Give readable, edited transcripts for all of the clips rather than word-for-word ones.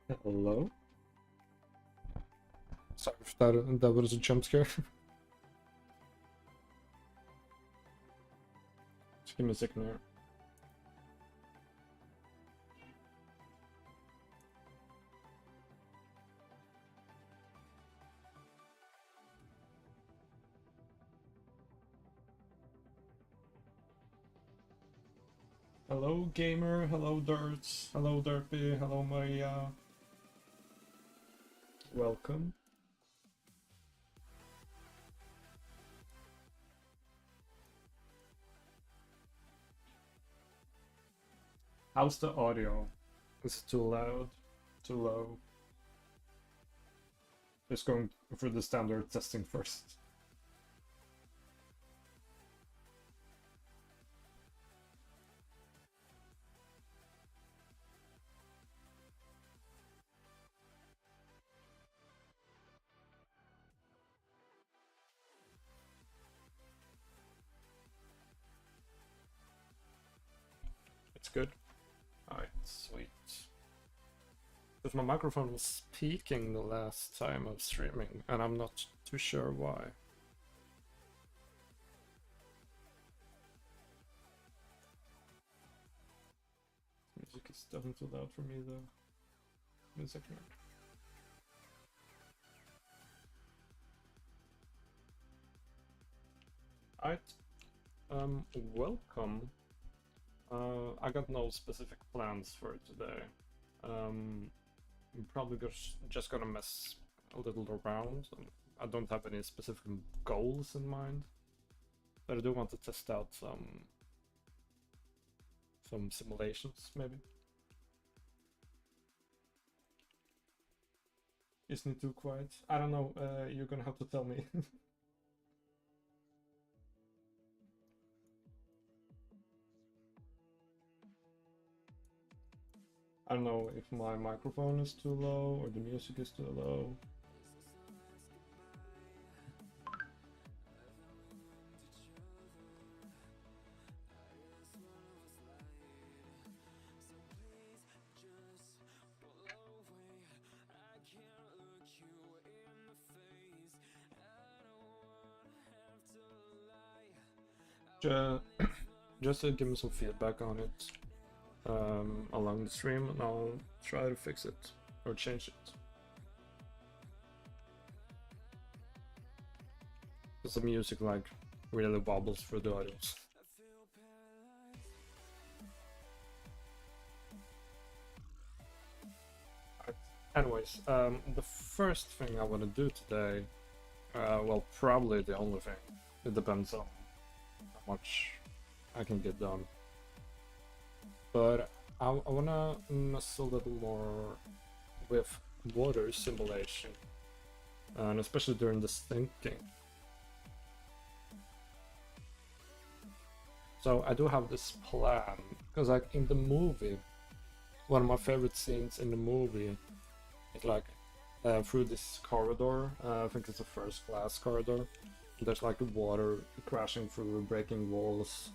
Hello? Sorry if that was a jump scare. Just give me a second here. Hello gamer, hello Dirts, hello Derpy, hello Maria. Welcome. How's the audio? Is it too loud? Too low? Just going for the standard testing first. It's good. Alright, sweet. Because my microphone was speaking the last time of streaming, and I'm not too sure why. Music is definitely too loud for me though. Give me a second. Alright. Welcome. I got no specific plans for today. I'm probably just gonna mess a little around. I don't have any specific goals in mind, but I do want to test out some simulations, maybe. Isn't it too quiet? I don't know. You're gonna have to tell me. I don't know if my microphone is too low or the music is too low. Just to give me some feedback on it along the stream, and I'll try to fix it or change it. Because the music like really wobbles through the audios. Anyways, the first thing I want to do today, well, probably the only thing, it depends on how much I can get done. But I wanna mess a little more with water simulation, and especially during this thinking. So I do have this plan, because like in the movie, one of my favorite scenes in the movie is like through this corridor, I think it's a first class corridor. There's like water crashing through, breaking walls,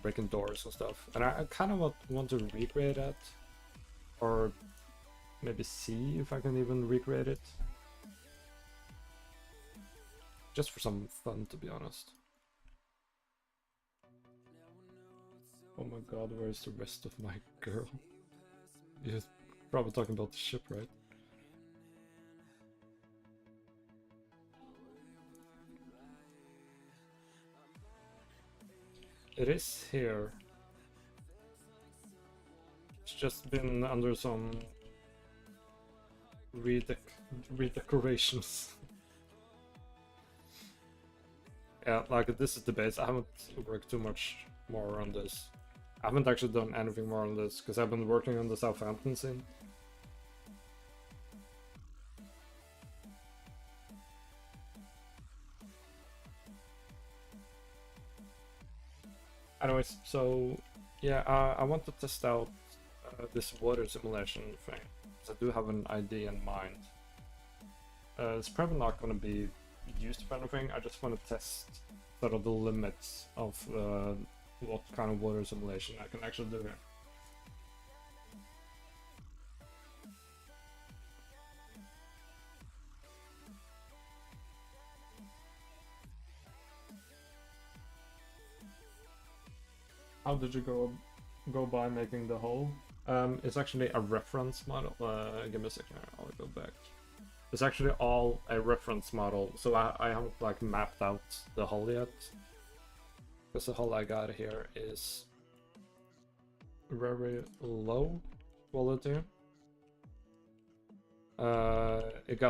breaking doors and stuff. And I kind of want to recreate that, or maybe see if I can even recreate it. Just for some fun, to be honest. Oh my god, where's the rest of my girl? You're probably talking about the ship, right? It is here. It's just been under some redecorations. Yeah, like this is the base. I haven't worked too much more on this. I haven't actually done anything more on this because I've been working on the Southampton scene. Anyways, so yeah, I want to test out this water simulation thing, because I do have an idea in mind. It's probably not going to be used for anything. I just want to test sort of the limits of what kind of water simulation I can actually do here. how did you go by making the hull? It's actually a reference model. Give me a second, I'll go back. It's actually all a reference model, so I haven't like mapped out the hull yet. Because the hull I got here is very low quality. It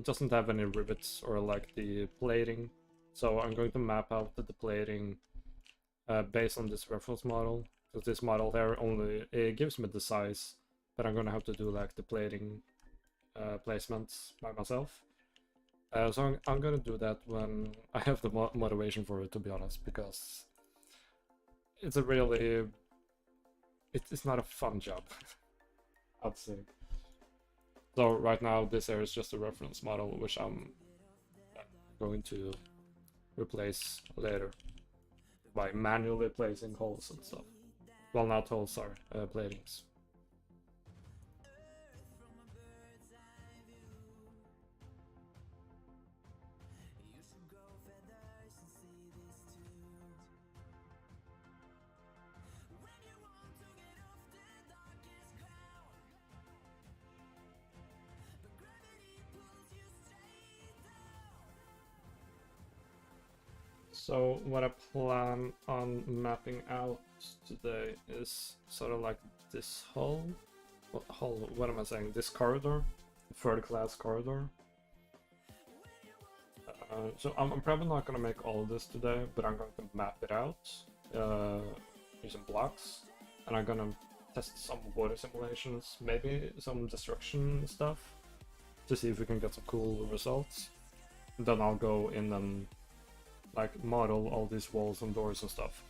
doesn't have any rivets or like the plating, so I'm going to map out the plating based on this reference model, because this model here only it gives me the size, but I'm gonna have to do like the plating placements by myself. So I'm gonna do that when I have the motivation for it, to be honest, because it's a really it's not a fun job. I'd say. So right now this here is just a reference model, which I'm going to replace later by manually placing holes and stuff. Well, not holes, sorry, platings. So what I plan on mapping out today is sort of like this hull. What am I saying? This corridor, third class corridor. So I'm probably not gonna make all of this today, but I'm going to map it out using blocks, and I'm gonna test some water simulations, maybe some destruction stuff, to see if we can get some cool results. And then I'll go in and like model all these walls and doors and stuff.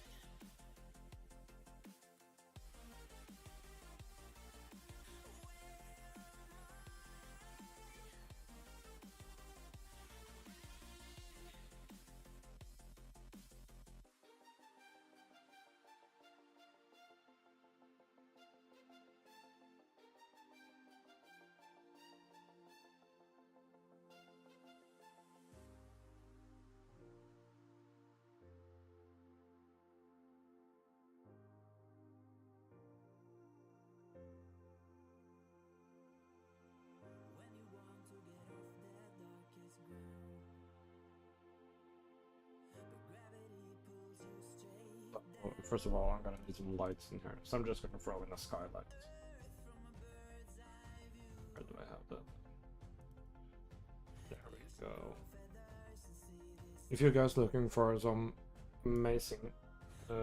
First of all, I'm gonna need some lights in here, so I'm just gonna throw in a skylight. Where do I have that? There we go. If you guys looking for some amazing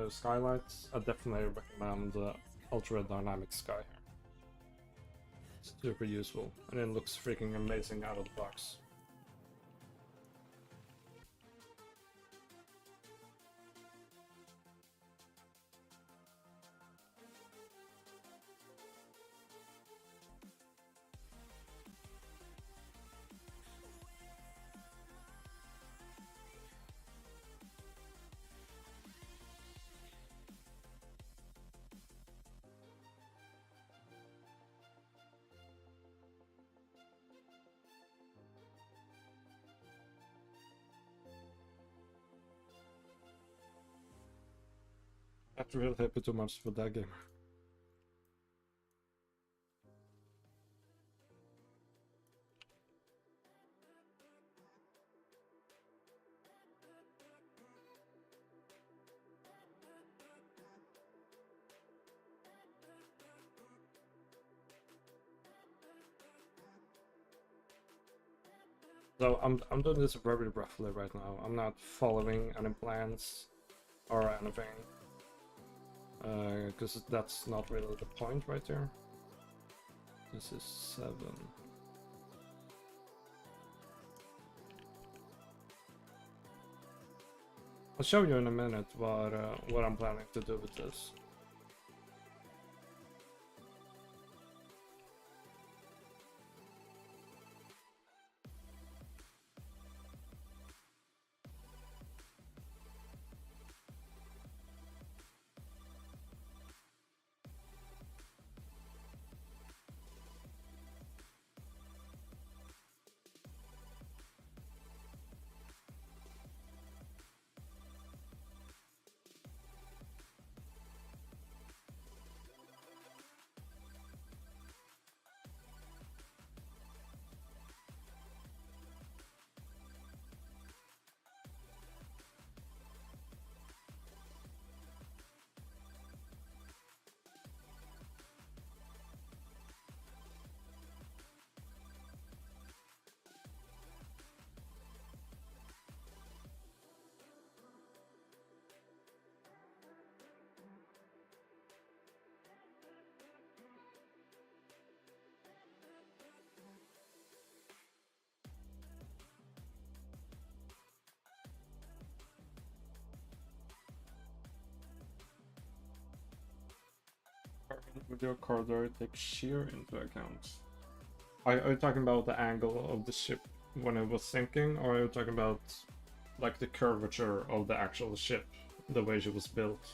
skylights, I definitely recommend Ultra Dynamic Sky here. It's super useful, and it looks freaking amazing out of the box. Not really happy too much for that game. So I'm doing this very roughly right now. I'm not following any plans or anything. Because that's not really the point right there. This is 7. I'll show you in a minute what I'm planning to do with this. With your corridor, take shear into account. Are you talking about the angle of the ship when it was sinking, or are you talking about like the curvature of the actual ship, the way she was built?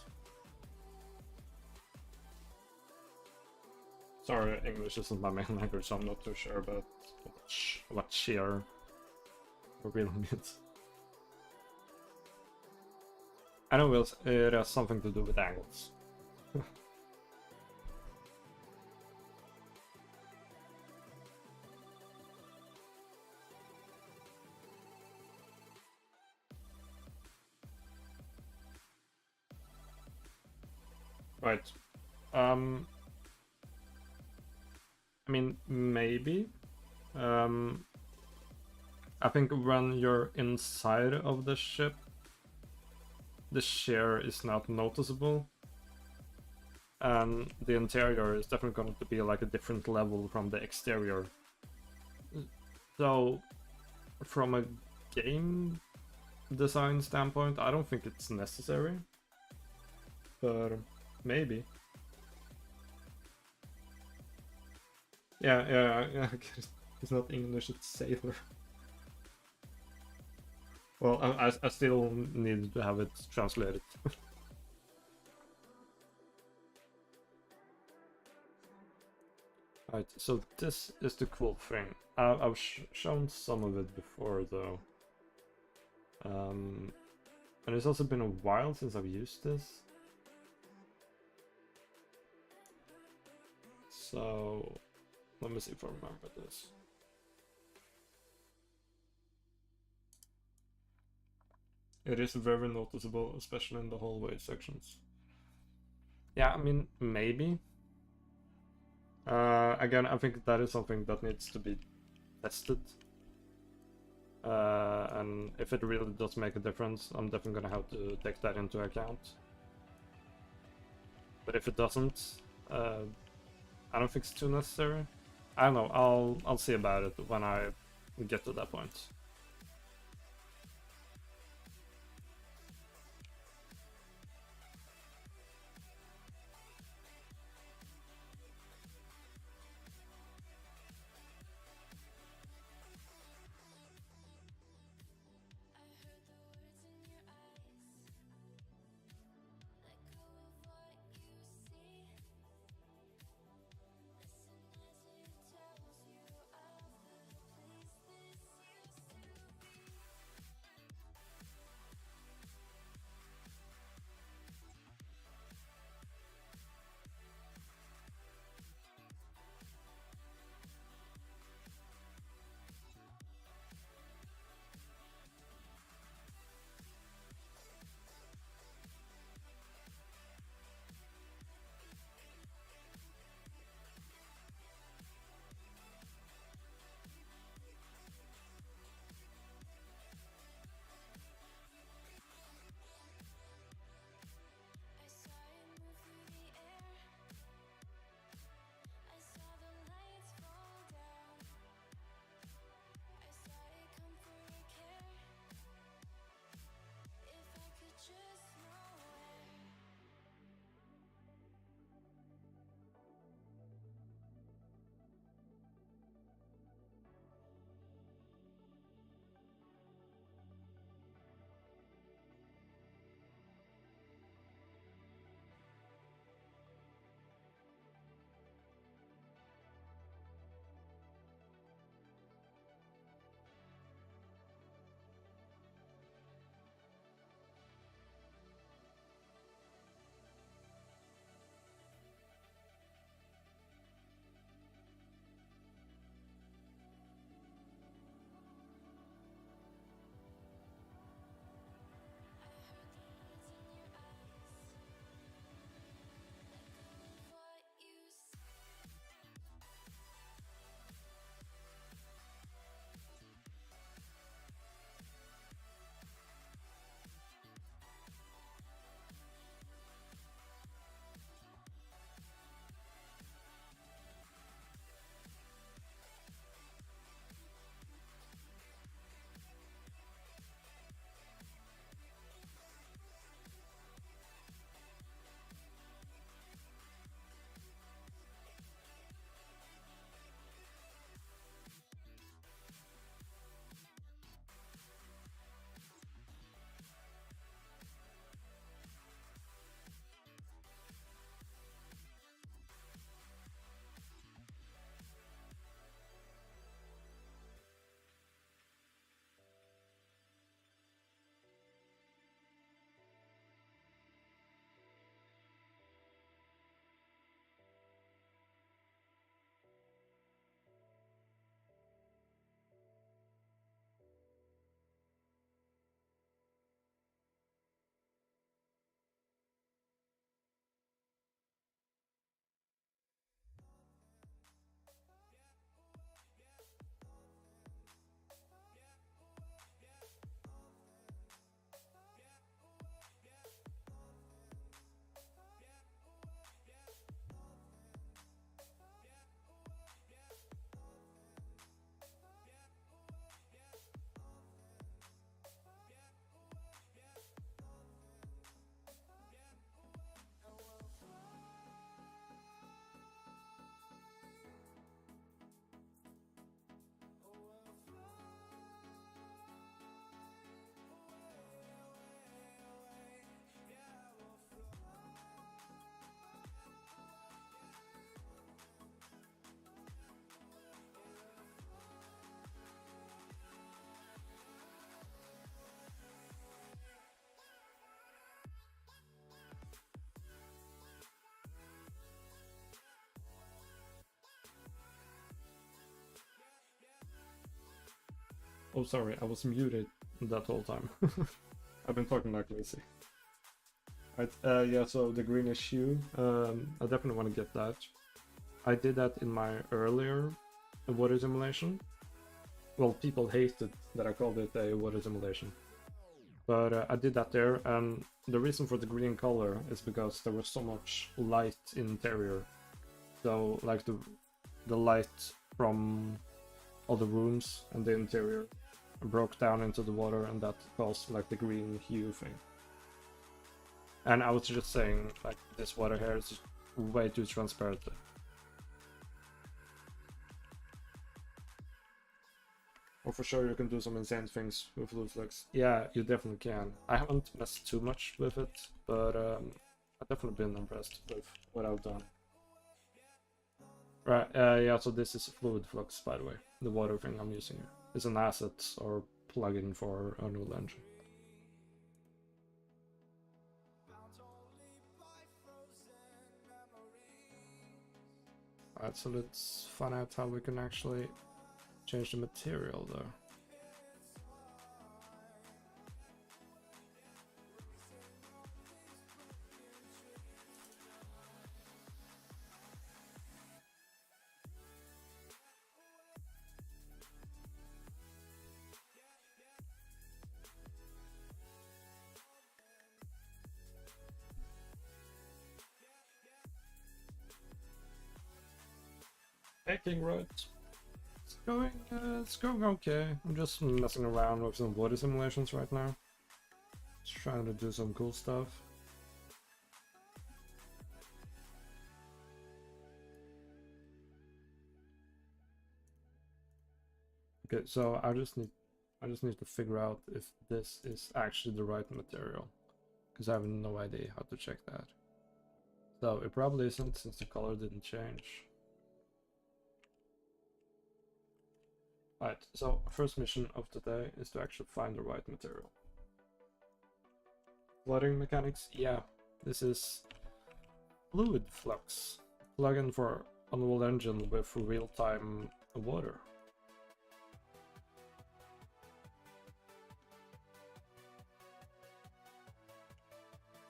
Sorry, English isn't my main language, so I'm not too sure about what shear really means. I know it has something to do with angles. Right. I mean, maybe. I think when you're inside of the ship, the shear is not noticeable. And the interior is definitely going to be like a different level from the exterior. So, from a game design standpoint, I don't think it's necessary. But maybe. Yeah, it's not English, it's sailor. Well, I still need to have it translated. Right, so this is the cool thing. I've shown some of it before, though. And it's also been a while since I've used this. So, let me see if I remember this. It is very noticeable, especially in the hallway sections. Yeah, I mean, maybe. Again, I think that is something that needs to be tested. And if it really does make a difference, I'm definitely gonna have to take that into account. But if it doesn't, I don't think it's too necessary. I don't know, I'll see about it when I get to that point. Oh, sorry, I was muted that whole time. I've been talking like lazy. Right, yeah, so the greenish hue, I definitely want to get that. I did that in my earlier water simulation. Well, people hated that I called it a water simulation. But I did that there, and the reason for the green color is because there was so much light in interior. So, like the light from all the rooms and the interior broke down into the water, and that caused like the green hue thing. And I was just saying, like, this water here is just way too transparent. Or for sure you can do some insane things with Fluidflux. Yeah, you definitely can. I haven't messed too much with it, but I've definitely been impressed with what I've done. Right, yeah, so this is Fluidflux, by the way. The water thing I'm using here. It's an asset or plugin for Unreal Engine. Alright, so let's find out how we can actually change the material though. Baking right. It's going okay. I'm just messing around with some water simulations right now. Just trying to do some cool stuff. Okay, so I just need to figure out if this is actually the right material, because I have no idea how to check that. So it probably isn't, since the color didn't change. Right, so first mission of today is to actually find the right material. Flooding mechanics, yeah, this is Fluidflux, plugin for Unreal Engine with real-time water.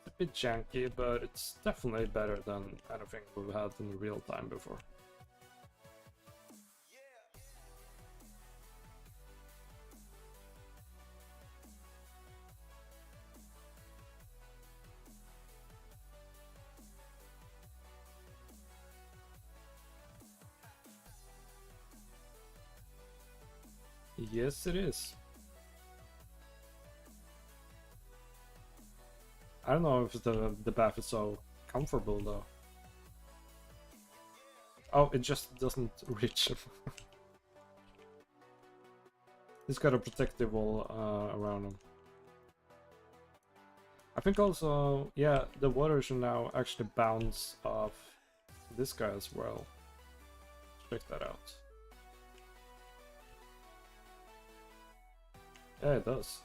A bit janky, but it's definitely better than anything we've had in real time before. Yes, it is. I don't know if the bath is so comfortable though. Oh, it just doesn't reach him. He's got a protective wall around him. I think also, yeah, the water should now actually bounce off this guy as well. Check that out. Yeah, it does.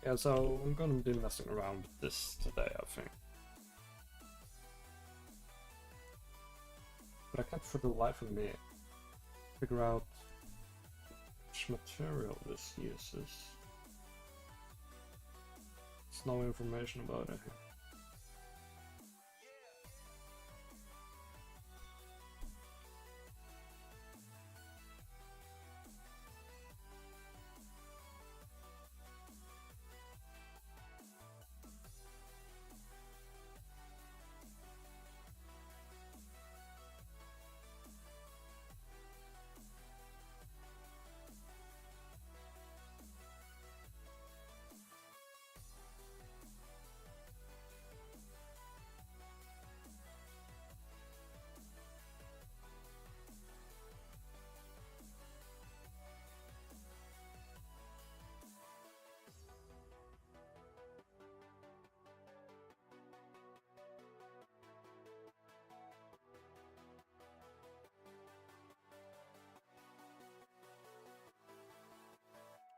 Yeah, so I'm gonna be messing around with this today, I think. But I can't for the life of me figure out which material this uses. There's no information about it here.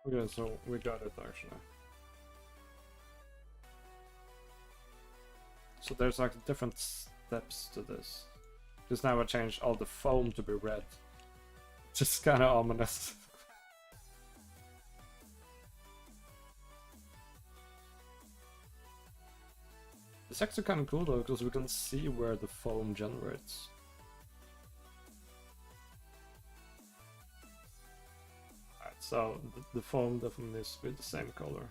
Okay, so we got it actually. So there's like different steps to this. Just now I changed all the foam to be red. Just kind of ominous. It's actually kind of cool though, because we can see where the foam generates. Alright, so the foam definitely needs to be the same color.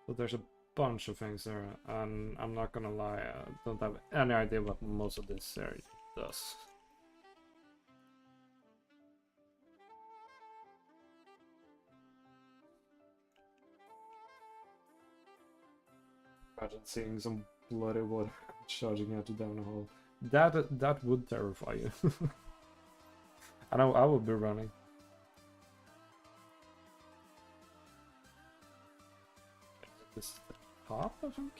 So there's a bunch of things there, and I'm not gonna lie, I don't have any idea what most of this area does. Imagine seeing some bloody water charging out down the hole. That would terrify you. I know I would be running. This is the top, I think?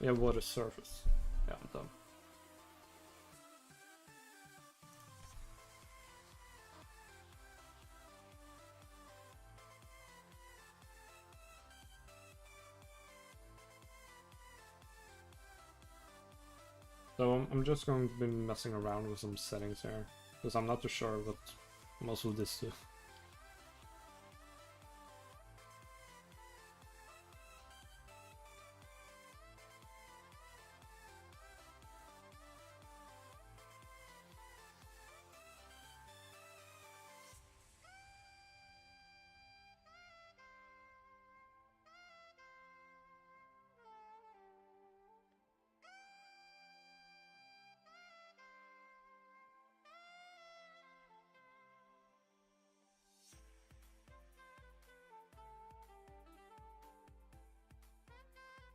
Yeah, water surface. Yeah, I'm done. So I'm just going to be messing around with some settings here, because I'm not too sure what most of this do.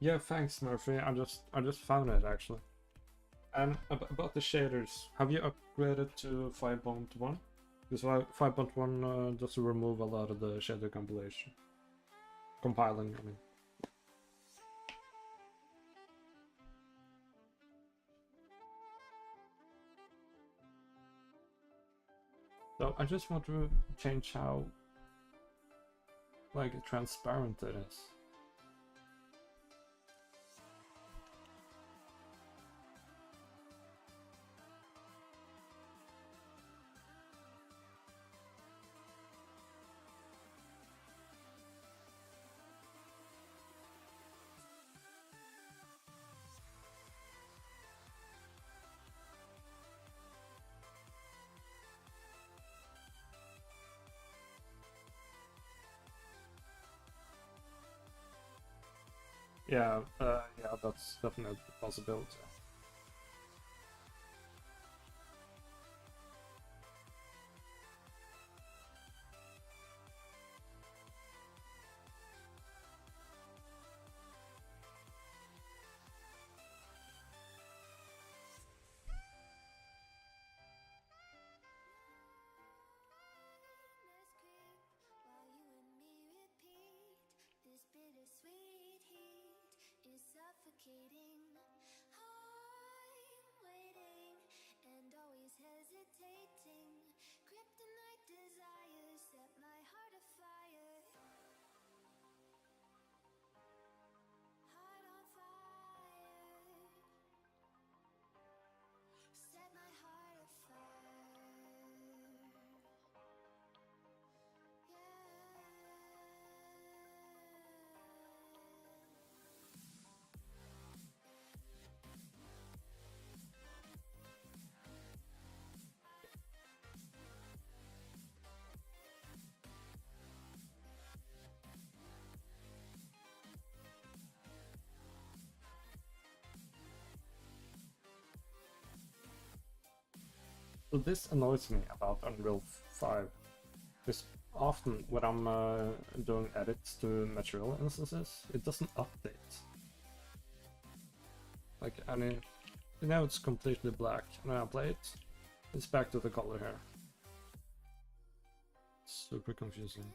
Yeah, thanks, Murphy. I just found it actually. And about the shaders, have you upgraded to 5.1? Because 5.1 does remove a lot of the shader compilation. Compiling, I mean. So I just want to change how, like, transparent it is. Yeah, yeah, that's definitely a possibility. So this annoys me about Unreal 5. Because often when I'm doing edits to material instances, it doesn't update. Like, now it's completely black, and when I play it, it's back to the color here. Super confusing.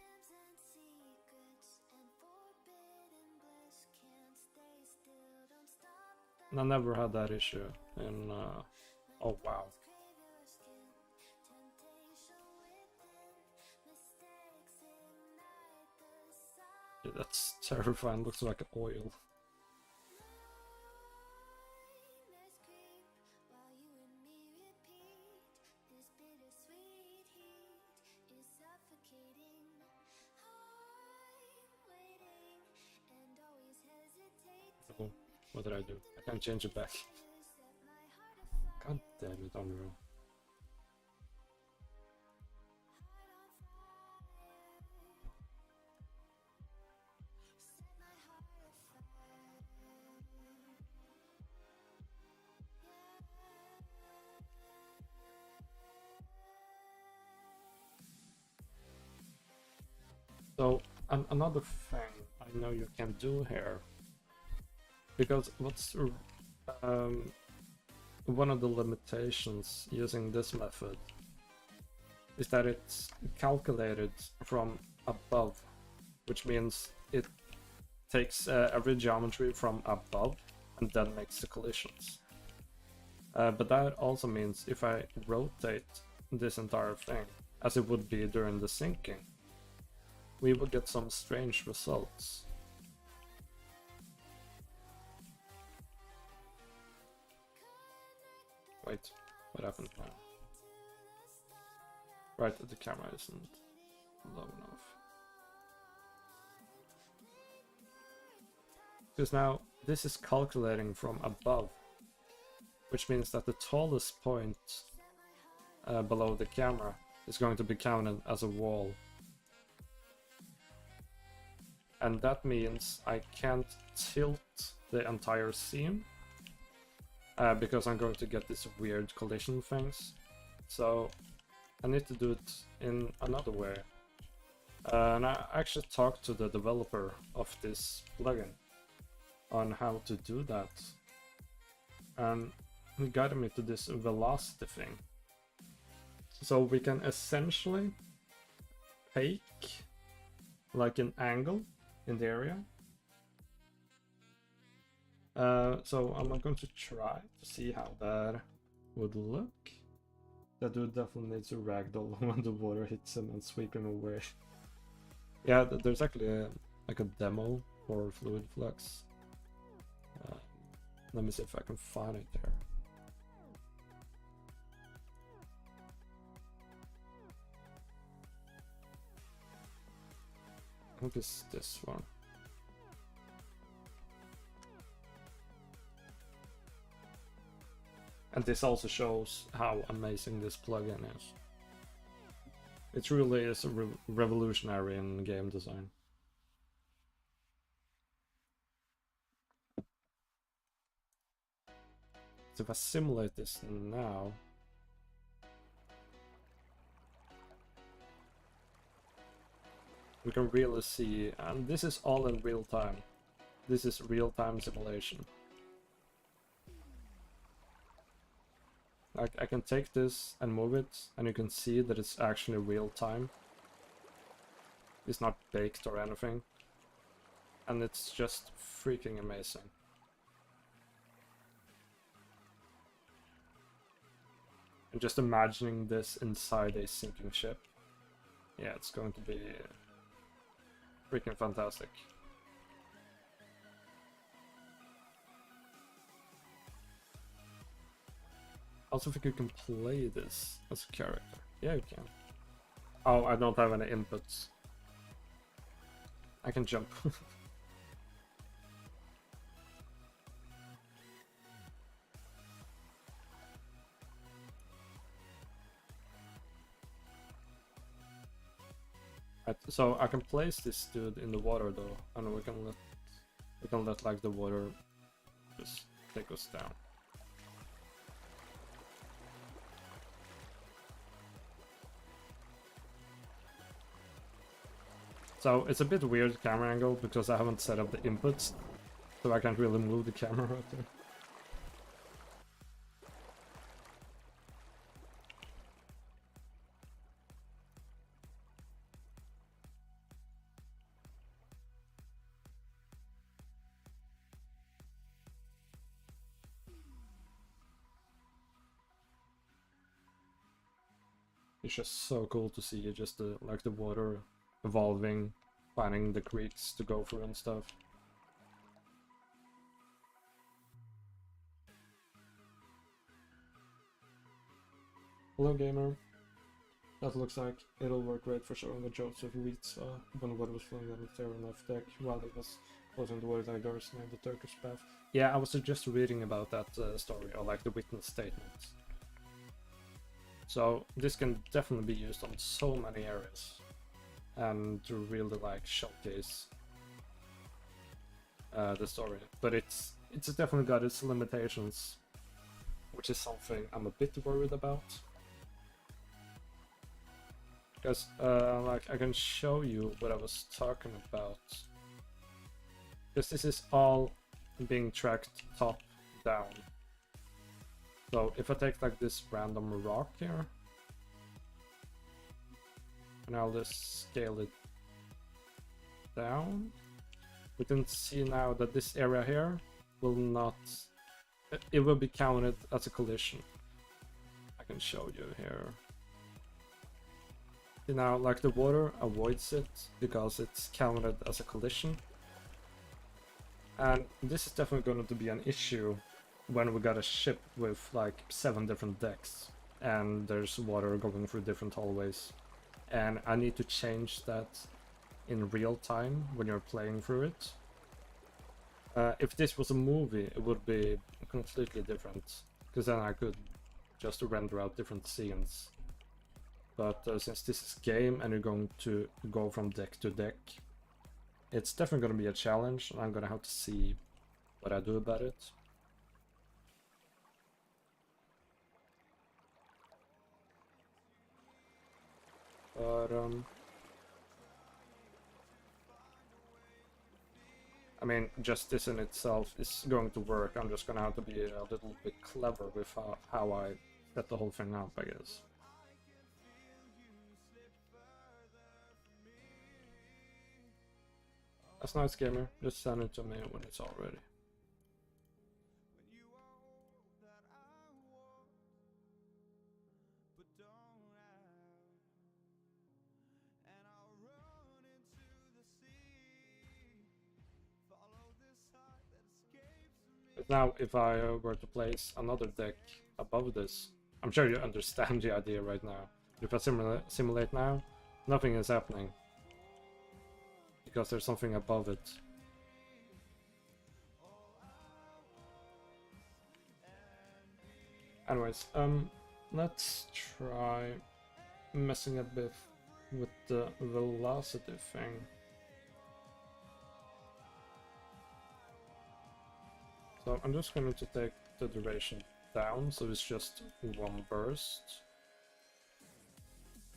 I never had that issue in, oh wow. Yeah, that's terrifying, looks like oil. Oh, what did I do? I can't change it back. God damn it, Unreal. So, another thing I know you can do here, because what's one of the limitations using this method is that it's calculated from above, which means it takes every geometry from above and then makes the collisions. But that also means if I rotate this entire thing, as it would be during the sinking, we will get some strange results. Wait, what happened now? Right, the camera isn't low enough. Because now this is calculating from above, which means that the tallest point below the camera is going to be counted as a wall. And that means I can't tilt the entire scene because I'm going to get these weird collision things. So I need to do it in another way. And I actually talked to the developer of this plugin on how to do that. And he guided me to this velocity thing. So we can essentially take like an angle in the area. So I'm not going to try to see how that would look. That dude definitely needs a ragdoll when the water hits him and sweep him away. Yeah, there's actually like a demo for Fluid Flux. Let me see if I can find it there. I think it's this one. And this also shows how amazing this plugin is. It really is revolutionary in game design. So if I simulate this now, we can really see, and this is all in real time. This is real-time simulation. Like I can take this and move it, and you can see that it's actually real-time. It's not baked or anything. And it's just freaking amazing. And just imagining this inside a sinking ship. Yeah, it's going to be freaking fantastic. Also think you can play this as a character. Yeah, you can. Oh, I don't have any inputs. I can jump. Right, so I can place this dude in the water though, and we can let like the water just take us down. So it's a bit weird camera angle because I haven't set up the inputs, so I can't really move the camera right there. It's just so cool to see just the like the water evolving, finding the creeks to go through and stuff. Hello gamer. That looks like it'll work great for showing the Joseph Reeds when water was flowing on the Terranov deck while it was closing the water diverse named the Turkish Bath. Yeah, I was just reading about that story, or like the witness statements. So this can definitely be used on so many areas, and to really like showcase the story. But it's definitely got its limitations, which is something I'm a bit worried about. Because like I can show you what I was talking about. Because this is all being tracked top down. So if I take like this random rock here, and I'll just scale it down, we can see now that this area here will not, it will be counted as a collision. I can show you here. See now, like the water avoids it because it's counted as a collision. And this is definitely going to be an issue when we got a ship with like 7 different decks and there's water going through different hallways. And I need to change that in real time when you're playing through it. If this was a movie, it would be completely different, because then I could just render out different scenes. But since this is game and you're going to go from deck to deck, it's definitely going to be a challenge, and I'm going to have to see what I do about it. But I mean, just this in itself is going to work. I'm just gonna have to be a little bit clever with how I set the whole thing up, I guess. That's nice, gamer. Just send it to me when it's all ready. Now, if I were to place another deck above this, I'm sure you understand the idea right now. If I simulate now, nothing is happening, because there's something above it. Anyways, let's try messing a bit with the velocity thing. So I'm just going to take the duration down, so it's just one burst.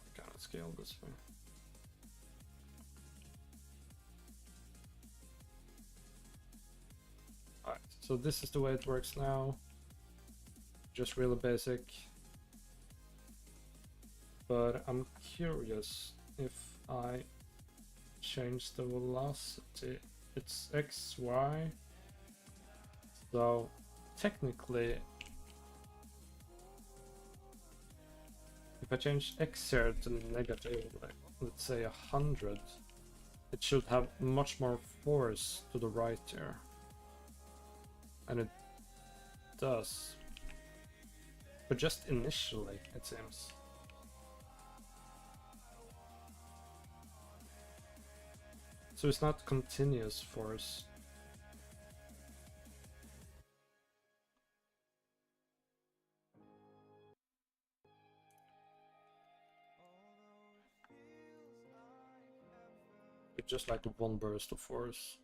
I cannot scale this thing. Alright, so this is the way it works now. Just really basic. But I'm curious if I change the velocity. It's x, y. So technically, if I change x here to negative, like, let's say 100, it should have much more force to the right here. And it does. But just initially, it seems. So it's not continuous force. It's just like one burst of force.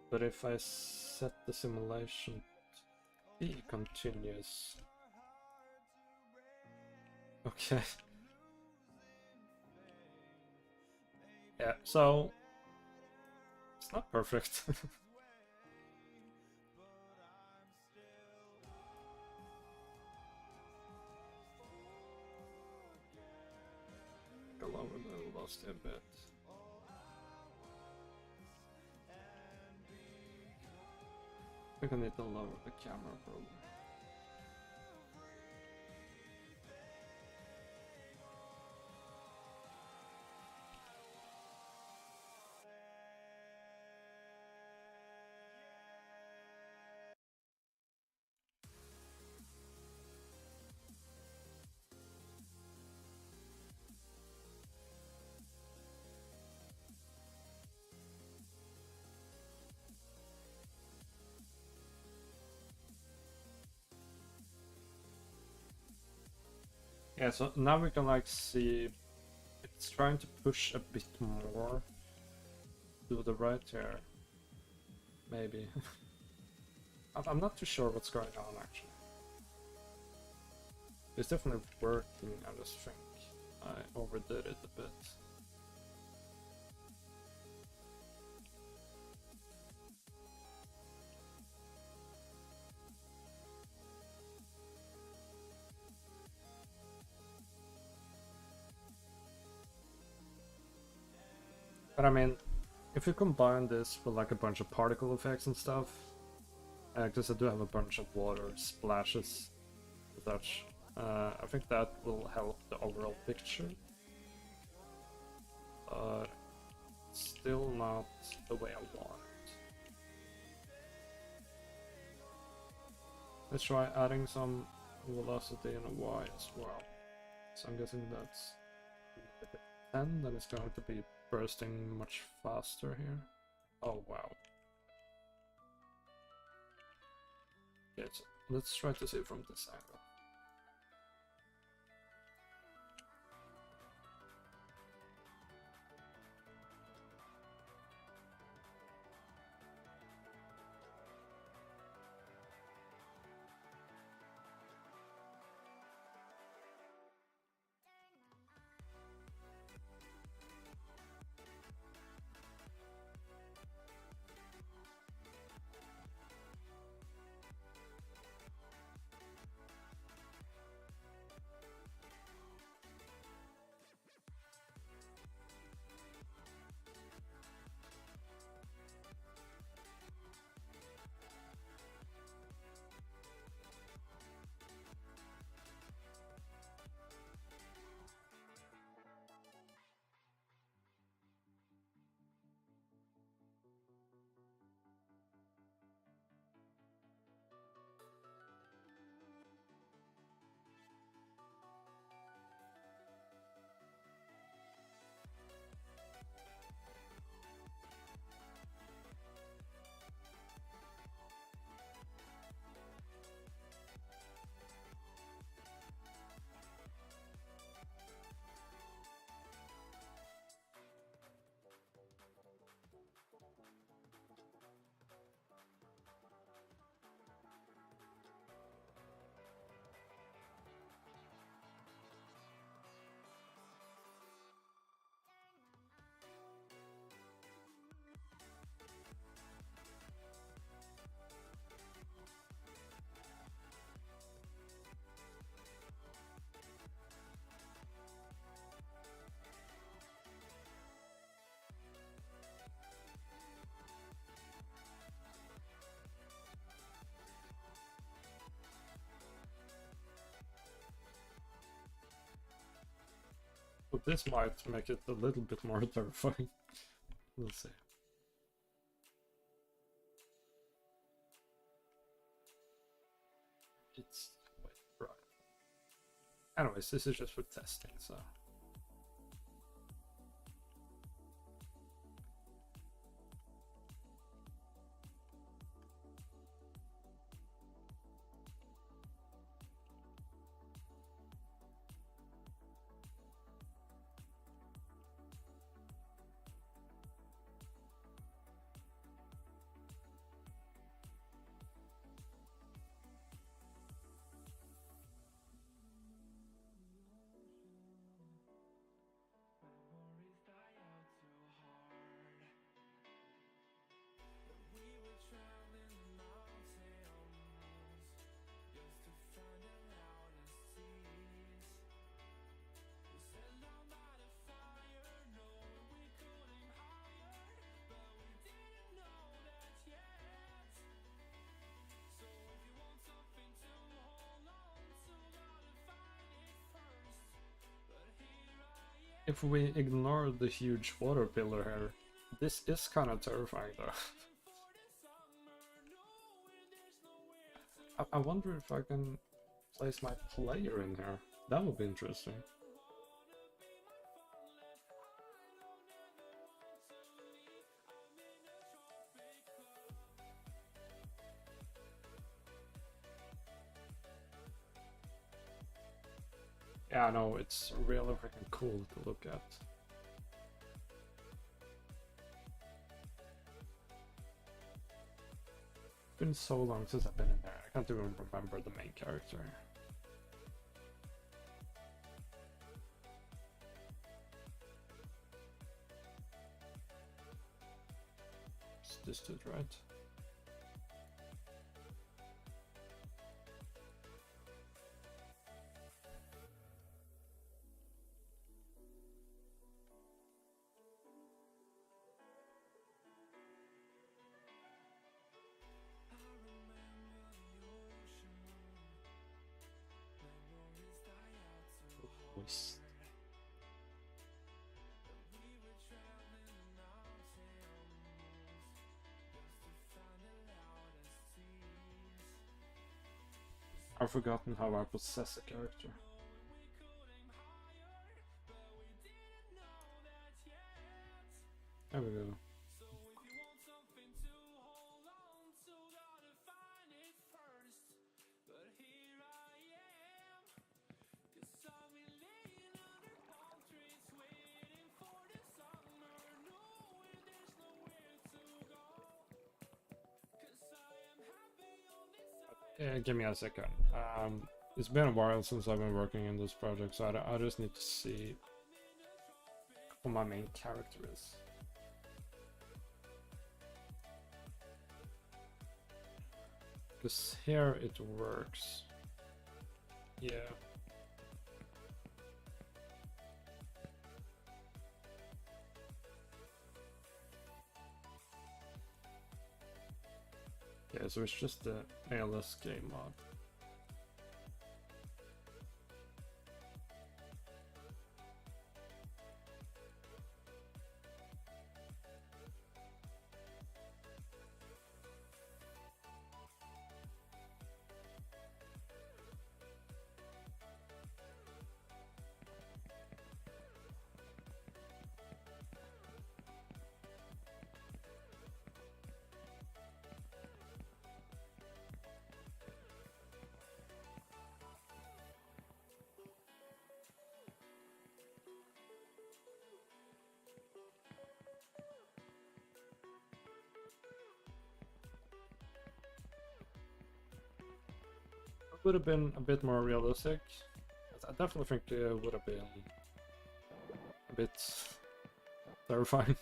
But if I set the simulation to be continuous... Okay. Yeah, so... it's not perfect. Lower the velocity a bit. I think I need to lower the camera probably. Yeah, so now we can like see it's trying to push a bit more to the right here. Maybe. I'm not too sure what's going on actually. It's definitely working, I just think I overdid it a bit. But I mean, if you combine this with like a bunch of particle effects and stuff, because I do have a bunch of water splashes and such, I think that will help the overall picture. But still not the way I want it. Let's try adding some velocity in a Y as well. So I'm guessing that's 10, then it's going to be bursting much faster here. Oh wow. Okay, so let's try to see from this angle. But this might make it a little bit more terrifying. We'll see. It's wait, right. Anyways, this is just for testing, so. If we ignore the huge water pillar here, this is kind of terrifying though. I wonder if I can place my player in here. That would be interesting. Yeah, no, it's really freaking cool to look at. It's been so long since I've been in there, I can't even remember the main character. It's this dude, right? Voice. I've forgotten how I possess a character. There we go. Give me a second. It's been a while since I've been working in this project, so I just need to see who my main character is. Because here it works. Yeah. Yeah, so it's just the ALS game mod. Would have been a bit more realistic. I definitely think it would have been a bit terrifying.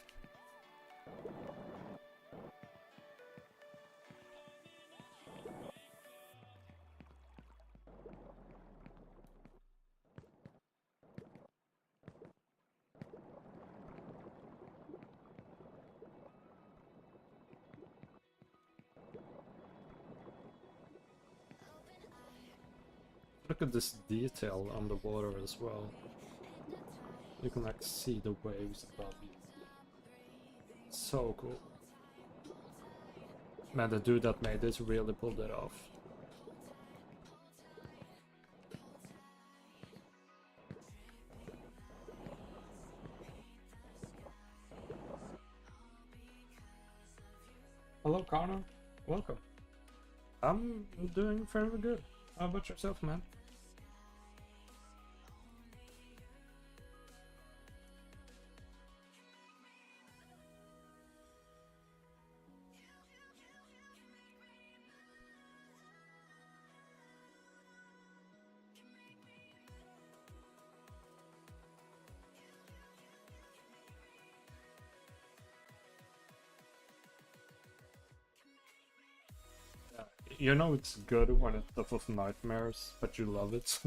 Look at this detail on the water as well. You can like see the waves above you. So cool. Man, the dude that made this really pulled it off. Hello Connor, welcome. I'm doing fairly good. How about yourself, man? You know it's good when it's stuff of nightmares, but you love it.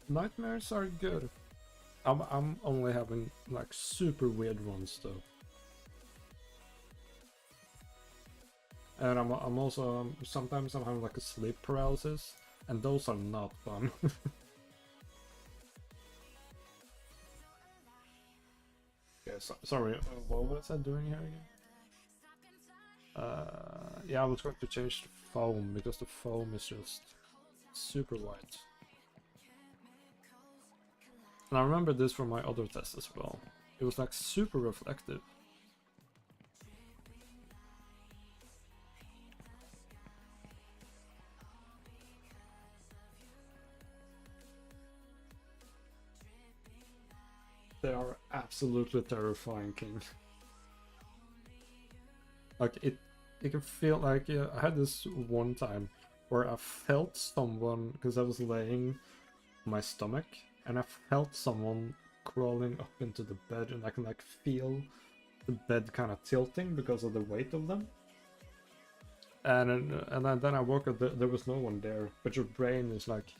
Nightmares are good. I'm only having like super weird ones though. And I'm also sometimes I'm having like a sleep paralysis, and those are not fun. Okay, sorry, what was I doing here again? Yeah, I was going to change the foam because the foam is just super white. And I remember this from my other test as well. It was like super reflective. They are absolutely terrifying, King. Like it can feel like, yeah, I had this one time where I felt someone, because I was laying on my stomach, and I felt someone crawling up into the bed, and I can like feel the bed kind of tilting because of the weight of them. And then I woke up, there was no one there, but your brain is like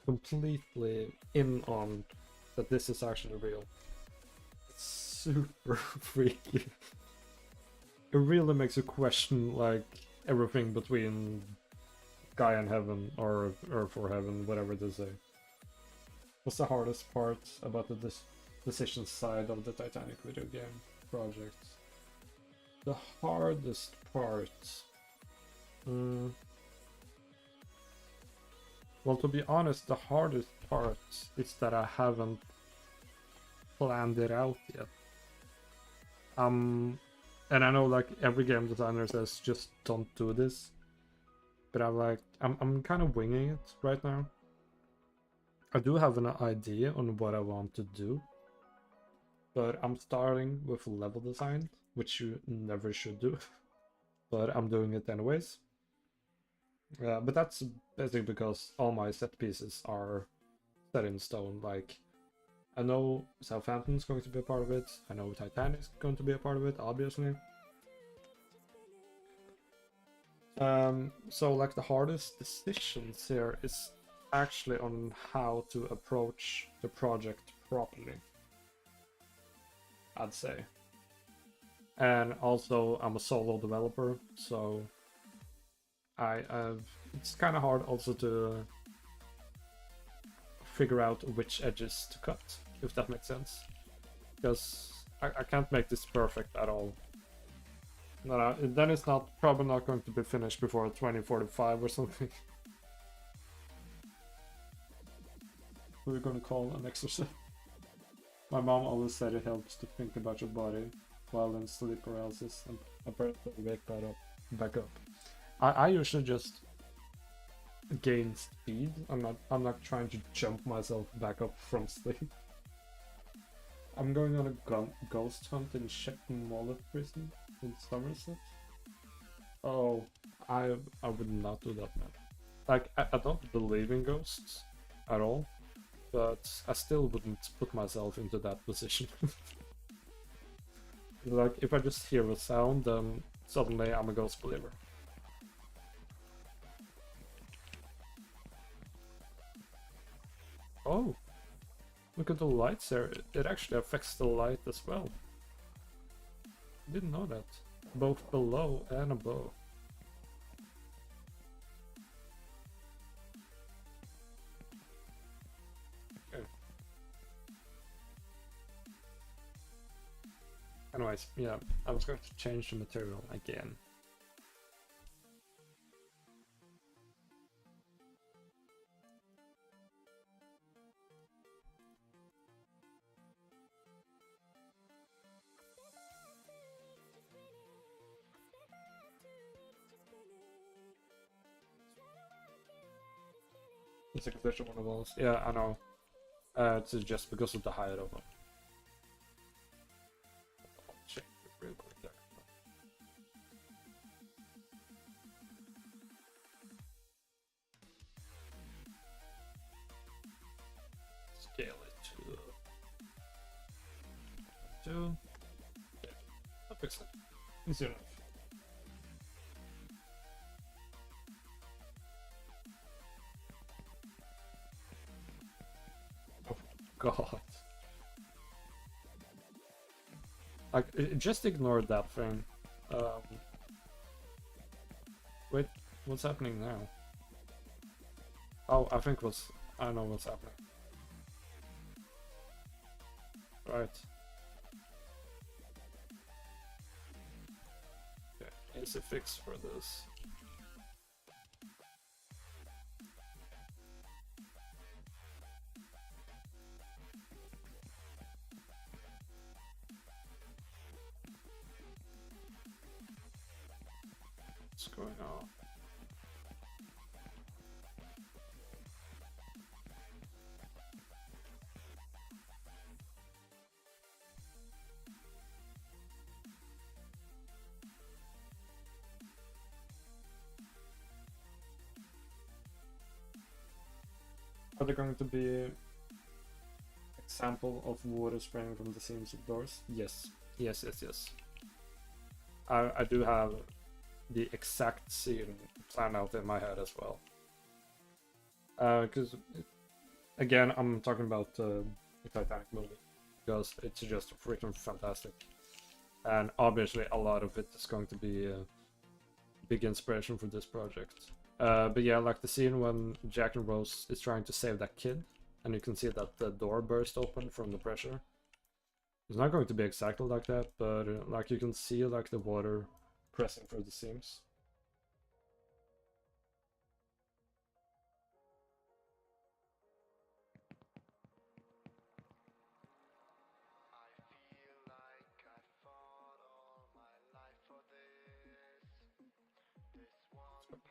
completely in on that this is actually real. It's super freaky. It really makes you question like everything between Guy and Heaven or Earth or Heaven, whatever they say. What's the hardest part about the decision side of the Titanic video game project? The hardest part. Well, to be honest, the hardest part is that I haven't planned it out yet. And I know like every game designer says just don't do this, but I'm kind of winging it right now. I do have an idea on what I want to do, but I'm starting with level design, which you never should do, but I'm doing it anyways. But that's basically because all my set pieces are set in stone. Like, I know Southampton's going to be a part of it. I know Titanic's going to be a part of it, obviously. So like the hardest decisions here is actually on how to approach the project properly, I'd say. And also I'm a solo developer, so it's kind of hard also to figure out which edges to cut, if that makes sense. Because I can't make this perfect at all. No, then it's probably not going to be finished before 2045 or something. Who are we gonna call an exorcist? My mom always said it helps to think about your body while in sleep paralysis and apparently wake back up. I usually just gain speed. I'm not trying to jump myself back up from sleep. I'm going on a ghost hunt in Shepton Wallet prison in Somerset. Oh, I would not do that, man. Like, I don't believe in ghosts at all, but I still wouldn't put myself into that position. Like, if I just hear a sound, then suddenly I'm a ghost believer. Oh, look at the lights there. It actually affects the light as well. Didn't know that. Both below and above. Okay. Anyways, yeah, I was going to change the material again. It's like a one of those. Yeah, I know. It's just because of the height of them. I'll change it real quick there. Scale it to 2. Yeah, that fix it. Easy enough. God. Like, just ignore that thing. Wait, what's happening now? Oh, I know what's happening. Right. Okay, easy fix for this. what's going on. Are there going to be example of water spraying from the seams of doors? Yes. Yes, yes, yes. I do have the exact scene planned out in my head as well. Because, again, I'm talking about the Titanic movie, because it's just freaking fantastic. And obviously a lot of it is going to be a big inspiration for this project. But yeah, like the scene when Jack and Rose is trying to save that kid, and you can see that the door burst open from the pressure. It's not going to be exactly like that, but like you can see like the water pressing through the seams.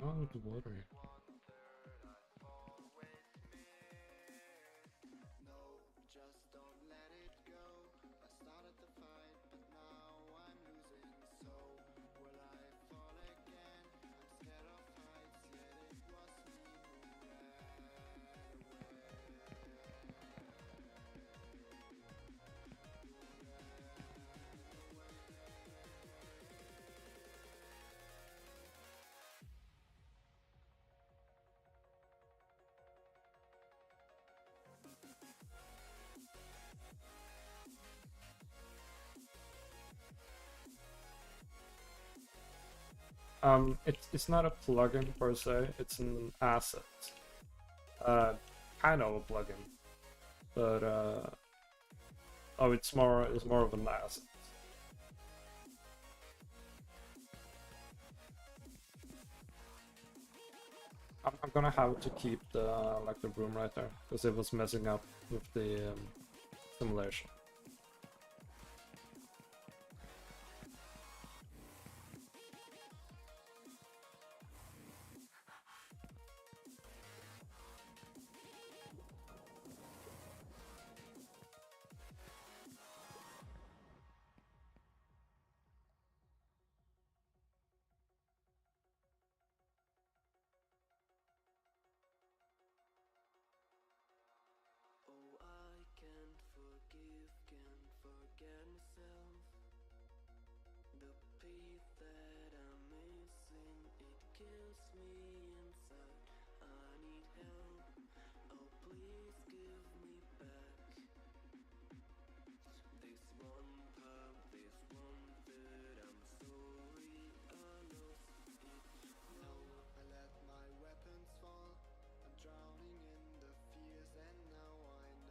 Oh, the water. It's not a plugin per se, it's an asset. Kind of a plugin, but oh, it's more of an asset. I'm gonna have to keep the like the room right there because it was messing up with the simulation.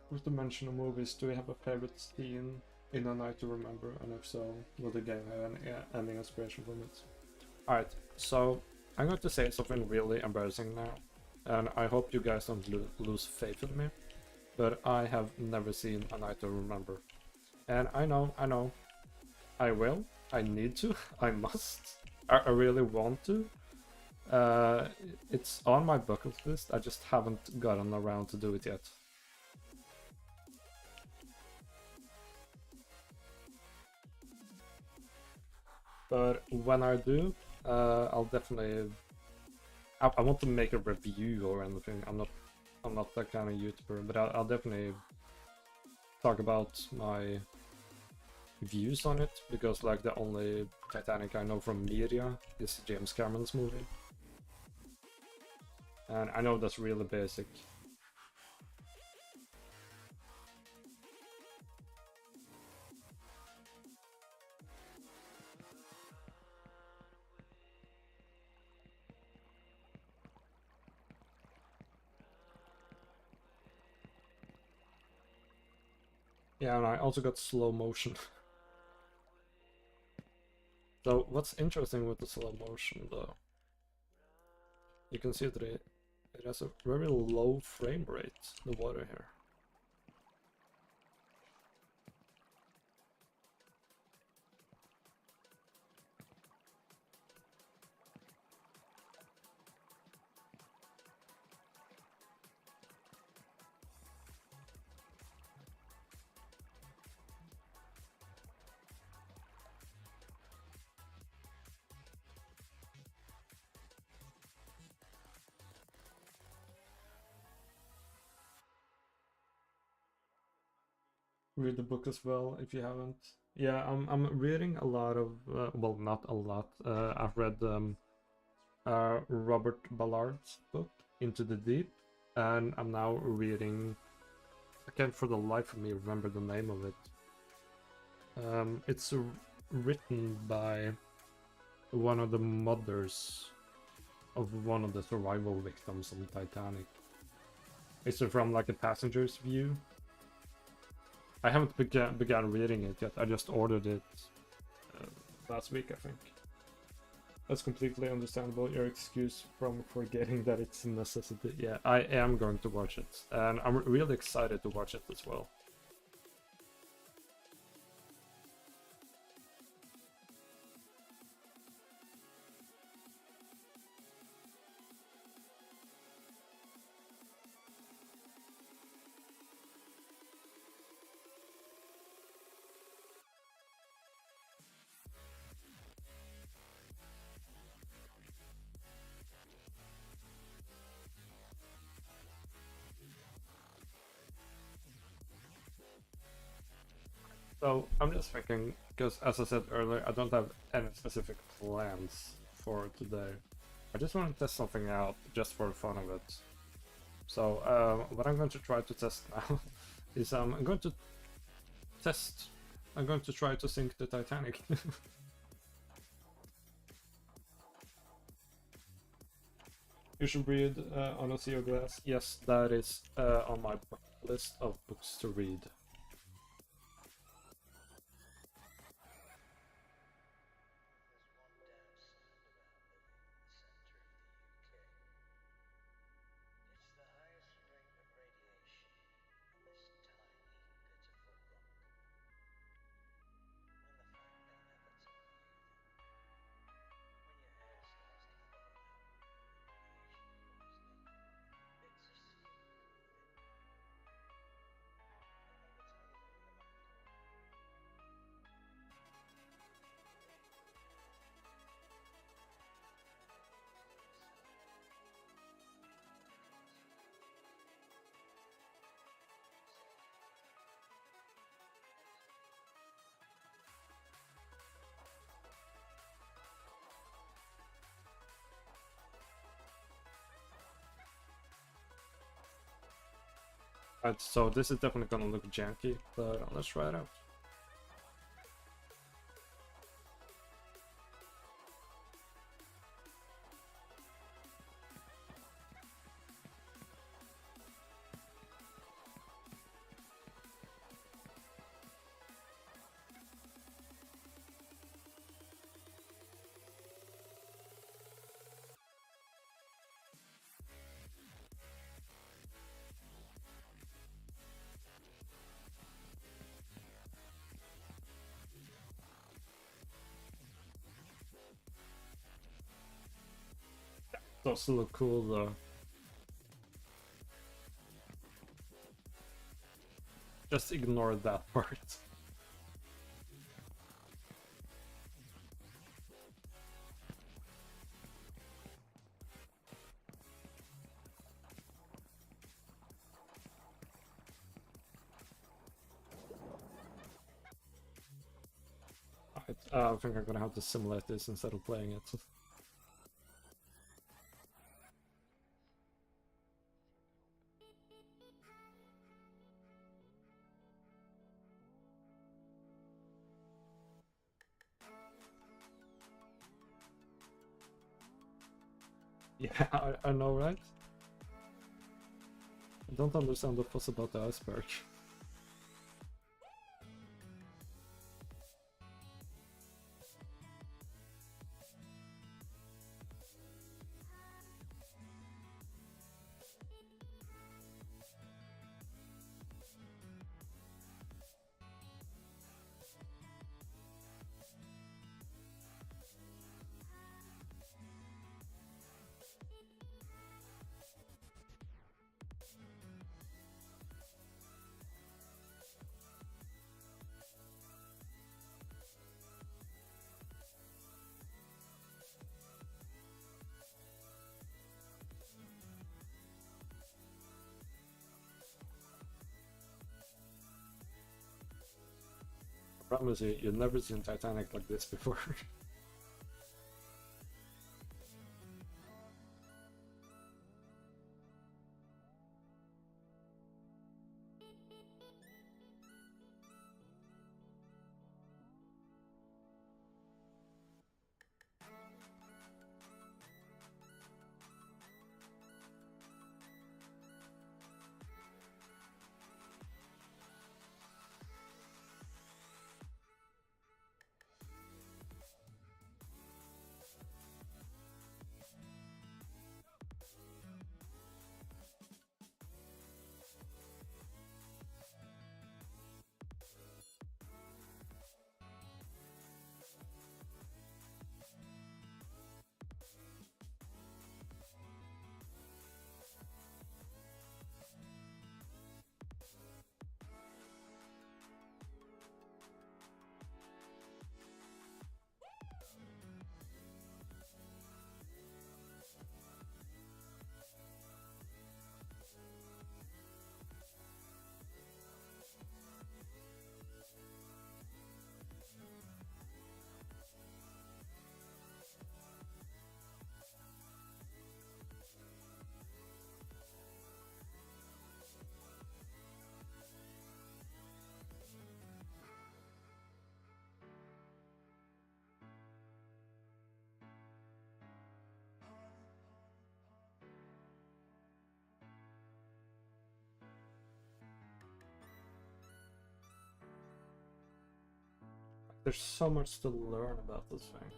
With the mention of movies, do you have a favorite scene in A Night to Remember? And if so, will the game have any inspiration from it? Alright, so I'm going to say something really embarrassing now, and I hope you guys don't lose faith in me, but I have never seen A Night to Remember. And I know, I will, I need to, I must, I really want to. It's on my bucket list, I just haven't gotten around to do it yet. But when I do, I'll definitely. I want to make a review or anything. I'm not that kind of YouTuber, but I'll definitely talk about my views on it because like the only Titanic I know from media is James Cameron's movie, and I know that's really basic. Yeah, and I also got slow motion. So what's interesting with the slow motion though, you can see that it has a very low frame rate, the water here. read the book as well if you haven't. Yeah, I'm reading a lot of well, not a lot. I've read Robert Ballard's book Into the Deep, and I'm now reading. I can't for the life of me remember the name of it. It's written by one of the mothers of one of the survival victims on Titanic. It's from like a passenger's view. I haven't began reading it yet. I just ordered it last week, I think. That's completely understandable. Your excuse from forgetting that it's a necessity. Yeah, I am going to watch it, and I'm really excited to watch it as well. So I'm just thinking, because as I said earlier, I don't have any specific plans for today. I just want to test something out just for the fun of it. So what I'm going to try to test now is I'm going to test. I'm going to try to sink the Titanic. You should read On a Sea of Glass. Yes, that is on my list of books to read. Right, so this is definitely gonna look janky, but let's try it out. Those look cool though. Just ignore that part. I think I'm gonna have to simulate this instead of playing it. Yeah, I know, right? I don't understand the fuss about the iceberg. promise you, you've never seen Titanic like this before. There's so much to learn about this thing.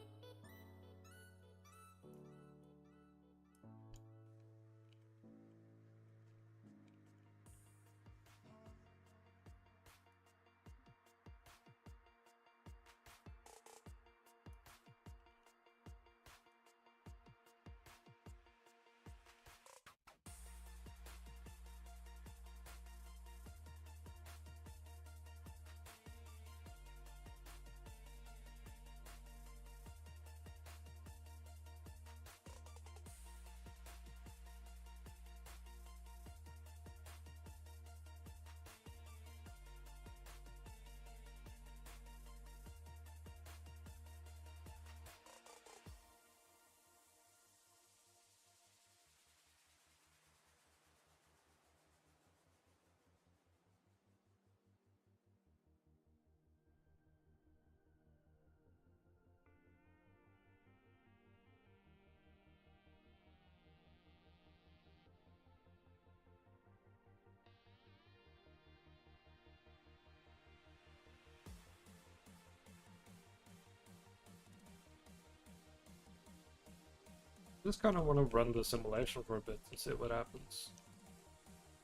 Just kind of want to run the simulation for a bit and see what happens.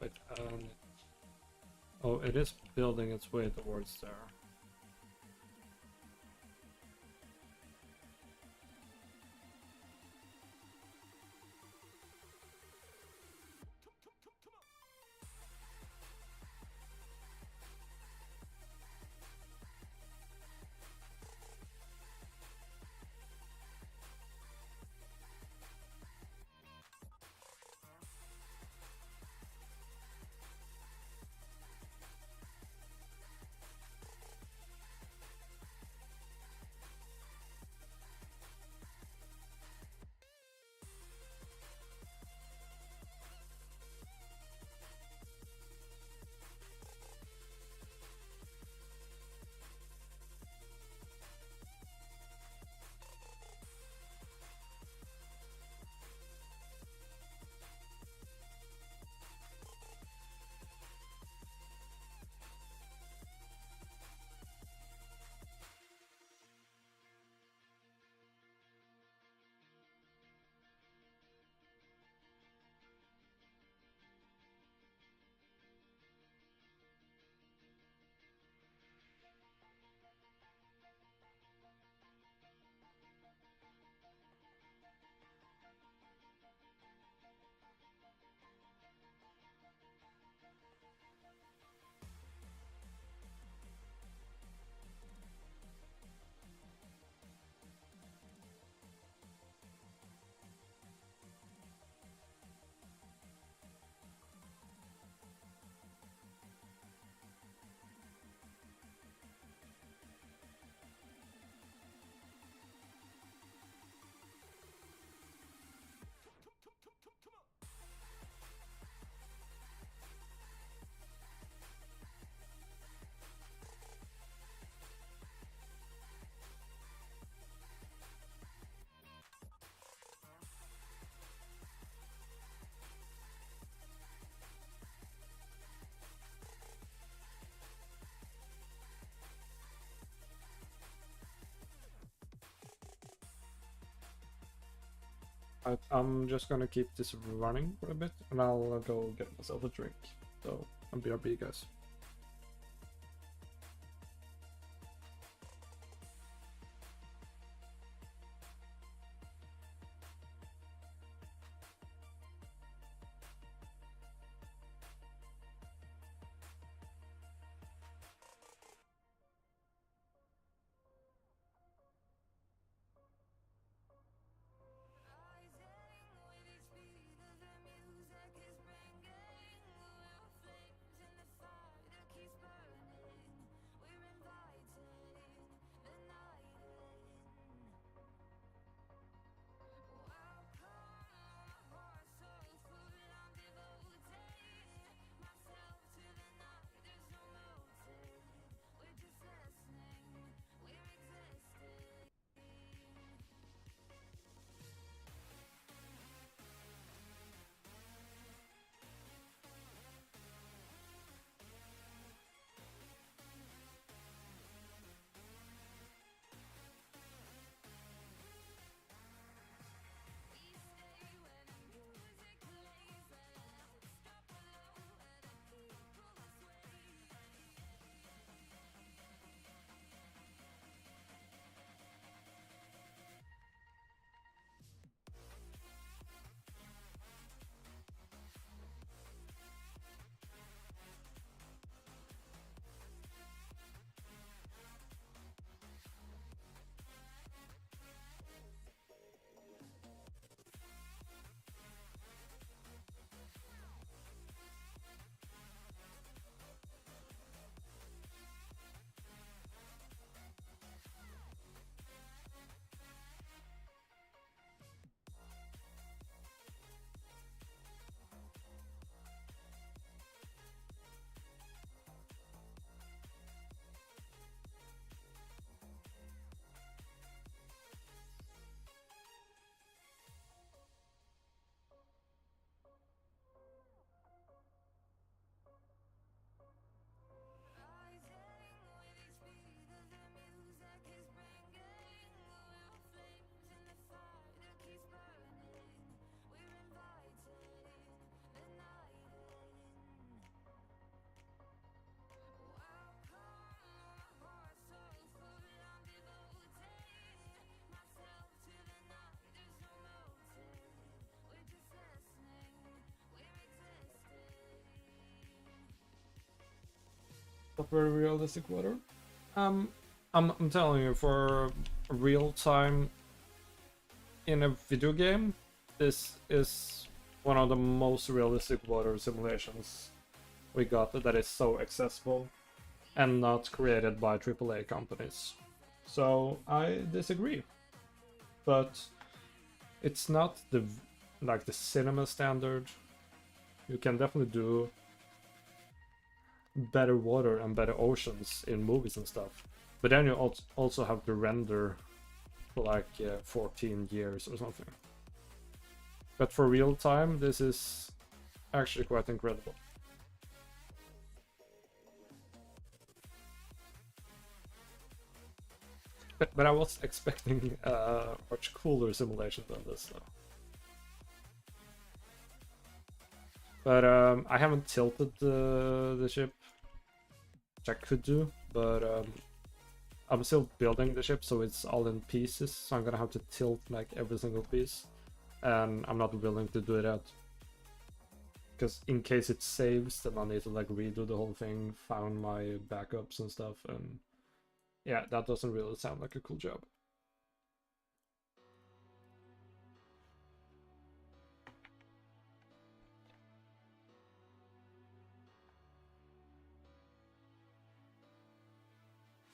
Wait, oh, it is building its way towards there. I'm just gonna keep this running for a bit, and I'll go get myself a drink. So, I'm BRB, guys. Not very realistic water. I'm telling you, for real time in a video game, this is one of the most realistic water simulations we got that is so accessible and not created by AAA companies. So I disagree, but it's not the like the cinema standard. You can definitely do better water and better oceans in movies and stuff, but then you also have to render for like 14 years or something. But for real time, this is actually quite incredible. But I was expecting a much cooler simulation than this, though. But I haven't tilted the ship, which I could do, but I'm still building the ship, so it's all in pieces, so I'm gonna have to tilt like every single piece, and I'm not willing to do that. Because in case it saves, then I need to like redo the whole thing, find my backups and stuff, and yeah, that doesn't really sound like a cool job.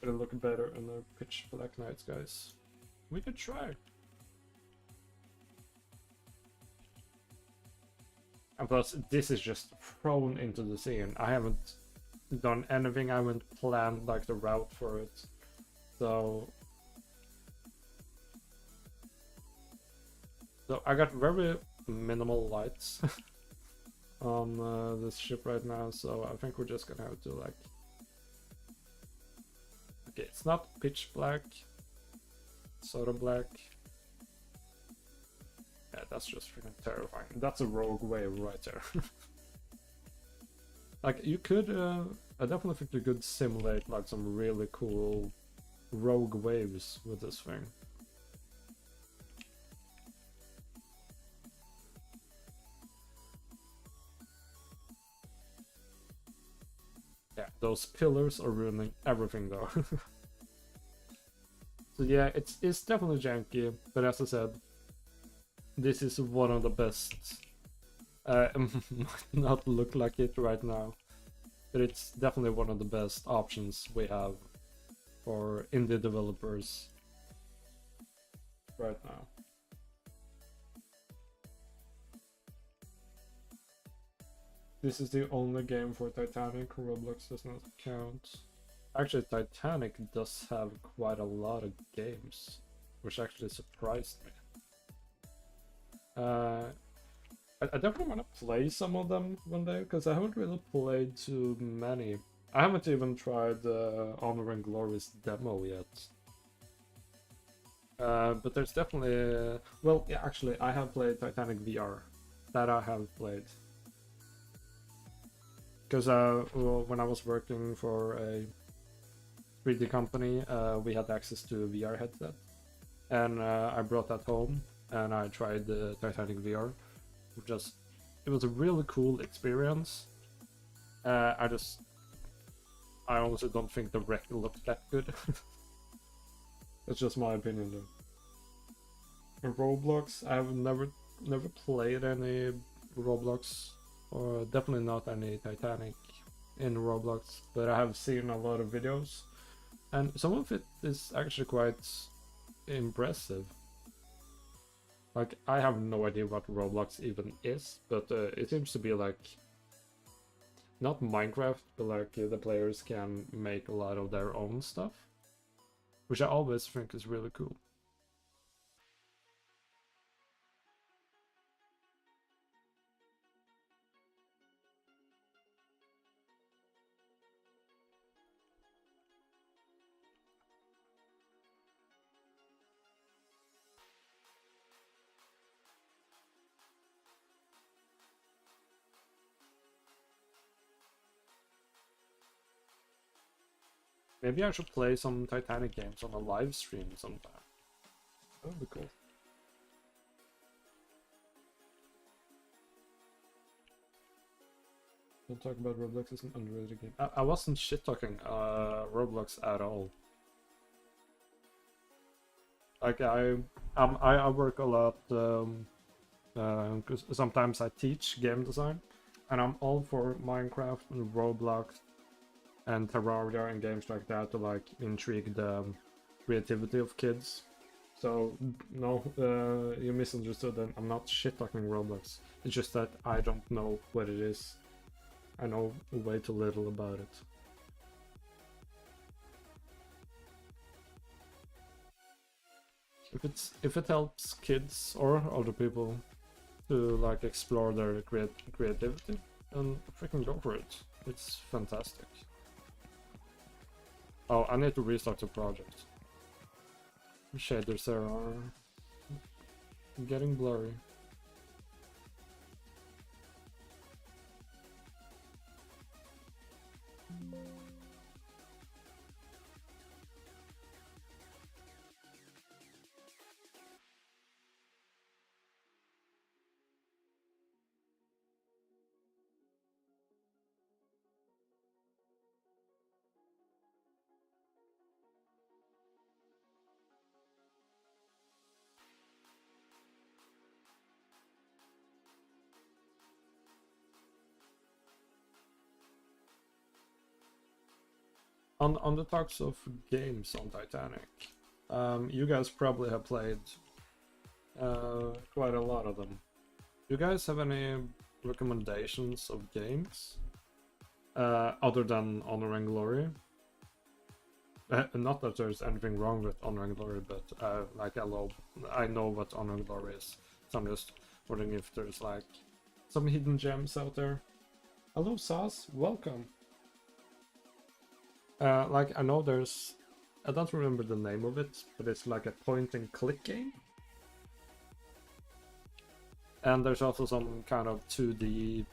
It'll look better in the pitch black nights, guys. We could try. And plus, this is just thrown into the scene. I haven't done anything, I haven't planned like the route for it. So I got very minimal lights on this ship right now, so I think we're just gonna have to like... Okay, it's not pitch black, sort of black. Yeah, that's just freaking terrifying. That's a rogue wave right there. Like, you could, I definitely think you could simulate like some really cool rogue waves with this thing. Yeah, those pillars are ruining everything though. So yeah, it's definitely janky, but as I said, this is one of the best. It might not look like it right now, but it's definitely one of the best options we have for indie developers right now. This is the only game for Titanic. Roblox does not count. Actually, Titanic does have quite a lot of games, which actually surprised me. I definitely want to play some of them one day, because I haven't really played too many. I haven't even tried Honor and Glory's demo yet. But there's definitely... well, yeah, actually, I have played Titanic VR. That I have played. Because well, when I was working for a 3D company, we had access to a VR headset. And I brought that home, and I tried the Titanic VR. It was a really cool experience. I honestly don't think the wreck looked that good. That's just my opinion though. In Roblox, I've never played any Roblox, or definitely not any Titanic in Roblox, but I have seen a lot of videos, and some of it is actually quite impressive. Like, I have no idea what Roblox even is, but it seems to be like, not Minecraft, but like the players can make a lot of their own stuff, which I always think is really cool. Maybe I should play some Titanic games on a live stream sometime. That would be cool. Don't talk about Roblox as an underrated game. I wasn't shit talking Roblox at all. Like, I work a lot, 'cause sometimes I teach game design, and I'm all for Minecraft and Roblox and Terraria and games like that to like intrigue the creativity of kids. So no, you misunderstood, and I'm not shit talking Roblox. It's just that I don't know what it is. I know way too little about it. If it helps kids or other people to like explore their creativity, then freaking go for it. It's fantastic. Oh, I need to restart the project. Shaders there are getting blurry. On the talks of games on Titanic, you guys probably have played quite a lot of them. Do you guys have any recommendations of games other than Honor and Glory? Not that there's anything wrong with Honor and Glory, but like I know what Honor and Glory is, so I'm just wondering if there's like some hidden gems out there. Hello, Sas, welcome. Like, I know there's... I don't remember the name of it, but it's like a point and click game. And there's also some kind of 2D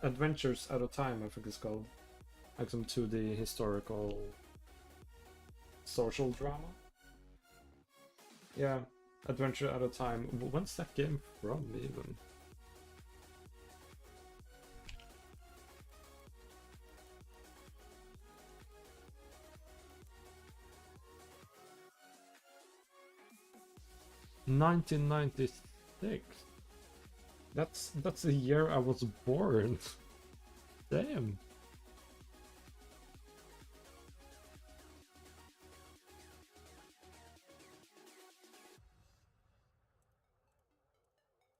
adventures at a time, I think it's called. Like some 2D historical social drama. Yeah, adventure at a time. When's that game from even? $1996. That's the year I was born. Damn.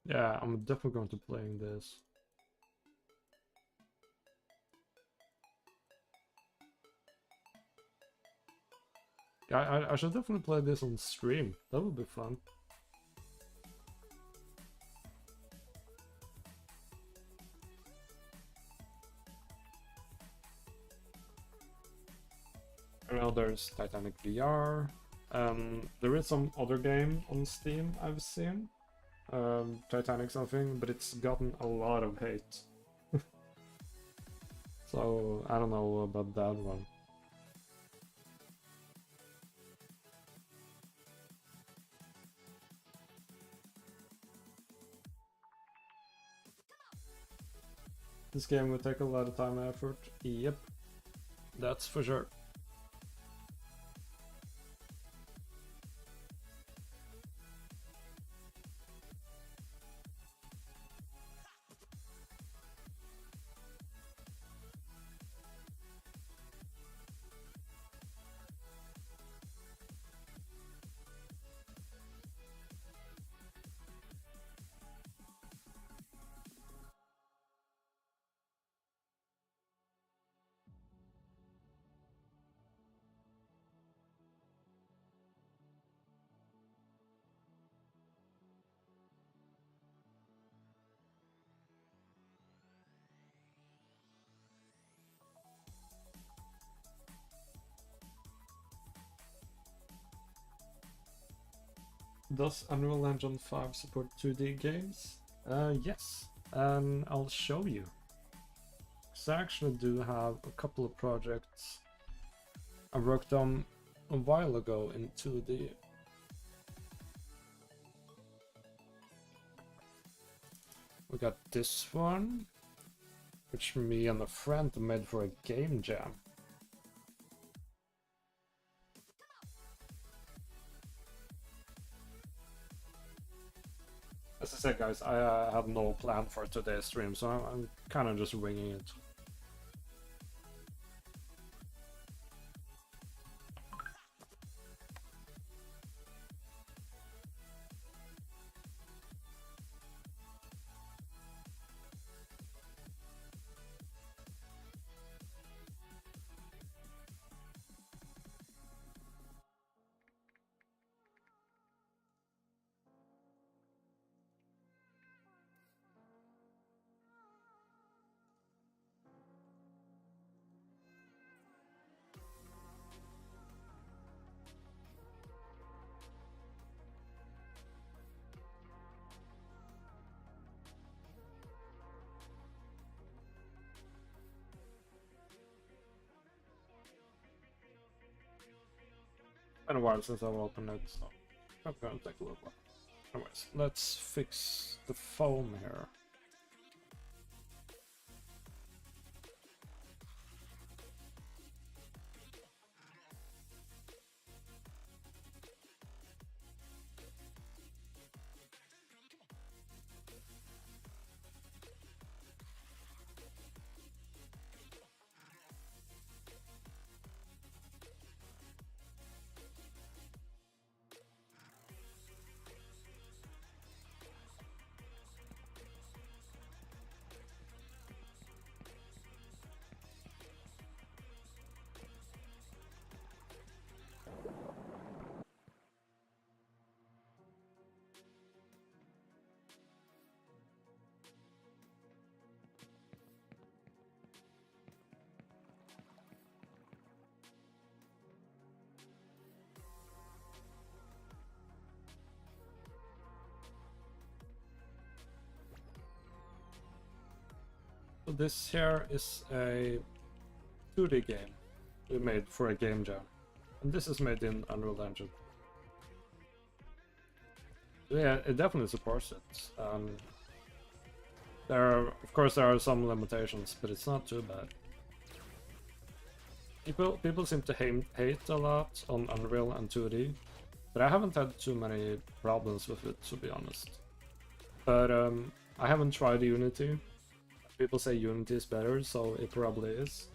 Yeah, I'm definitely going to playing this. Yeah, I should definitely play this on stream. That would be fun. I know there's Titanic VR. There is some other game on Steam I've seen. Titanic something, but it's gotten a lot of hate. So I don't know about that one. This game would take a lot of time and effort. Yep, that's for sure. Does Unreal Engine 5 support 2D games? Yes, and I'll show you. So I actually do have a couple of projects I worked on a while ago in 2D. We got this one, which me and a friend made for a game jam. As I said, guys, I had no plan for today's stream, so I'm kind of just winging it. Been a while since I've opened it, so I'm gonna take a little while. Anyways, let's fix the foam here. So this here is a 2D game we made for a game jam. And this is made in Unreal Engine. Yeah, it definitely supports it. Of course, there are some limitations, but it's not too bad. People seem to hate a lot on Unreal and 2D, but I haven't had too many problems with it, to be honest. But I haven't tried Unity. People say Unity is better, so it probably is.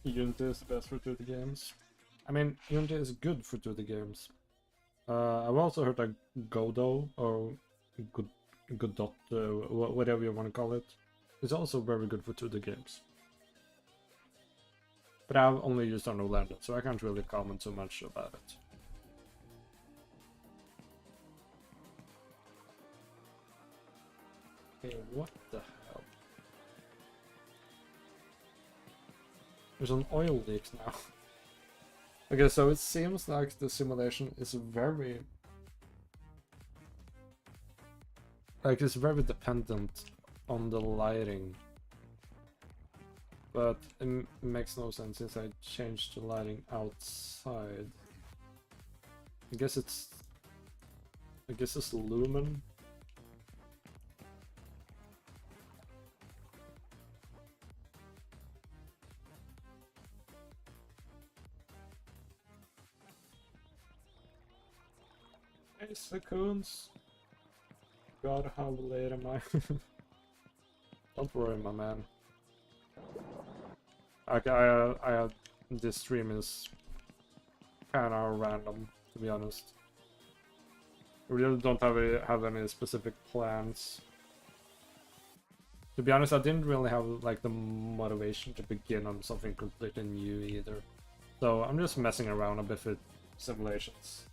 Unity is the best for 2D games. I mean, Unity is good for 2D games. I've also heard like Godot or Godot, whatever you want to call it, is also very good for 2D games. But I've only used Unreal Engine, so I can't really comment too much about it. Okay, what the hell? There's an oil leak now. Okay, so it seems like the simulation is very... like, it's very dependent on the lighting. But it makes no sense since I changed the lighting outside. I guess it's lumen. Hey, Seconds. God, how late am I? Don't worry, my man. Okay, this stream is kinda random, to be honest. I really don't have any specific plans. To be honest, I didn't really have like the motivation to begin on something completely new either. So I'm just messing around a bit with simulations.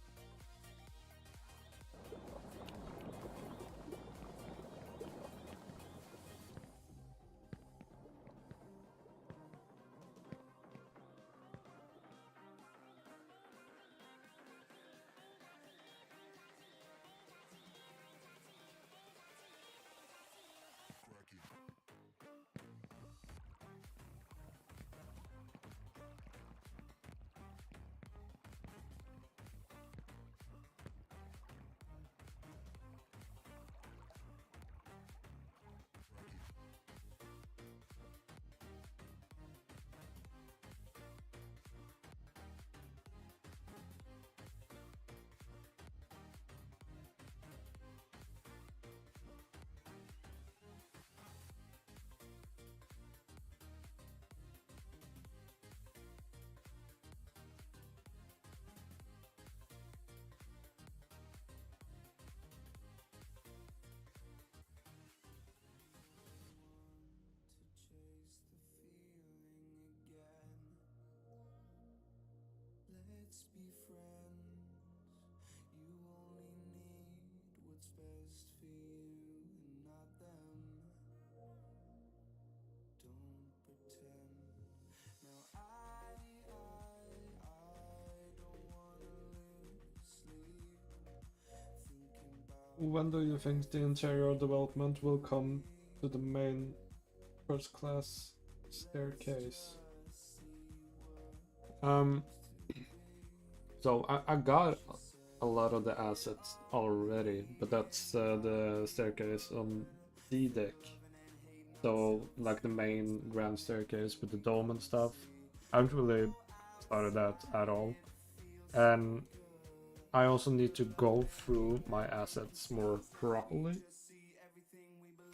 Let's be friends. You only need what's best for you and not them. Don't pretend. Now I don't wanna lose sleep thinking about When do you think the interior development will come to the main first class staircase? So I got a lot of the assets already, but that's the staircase on D deck. So like the main grand staircase with the dome and stuff. I haven't really started that at all. And I also need to go through my assets more properly.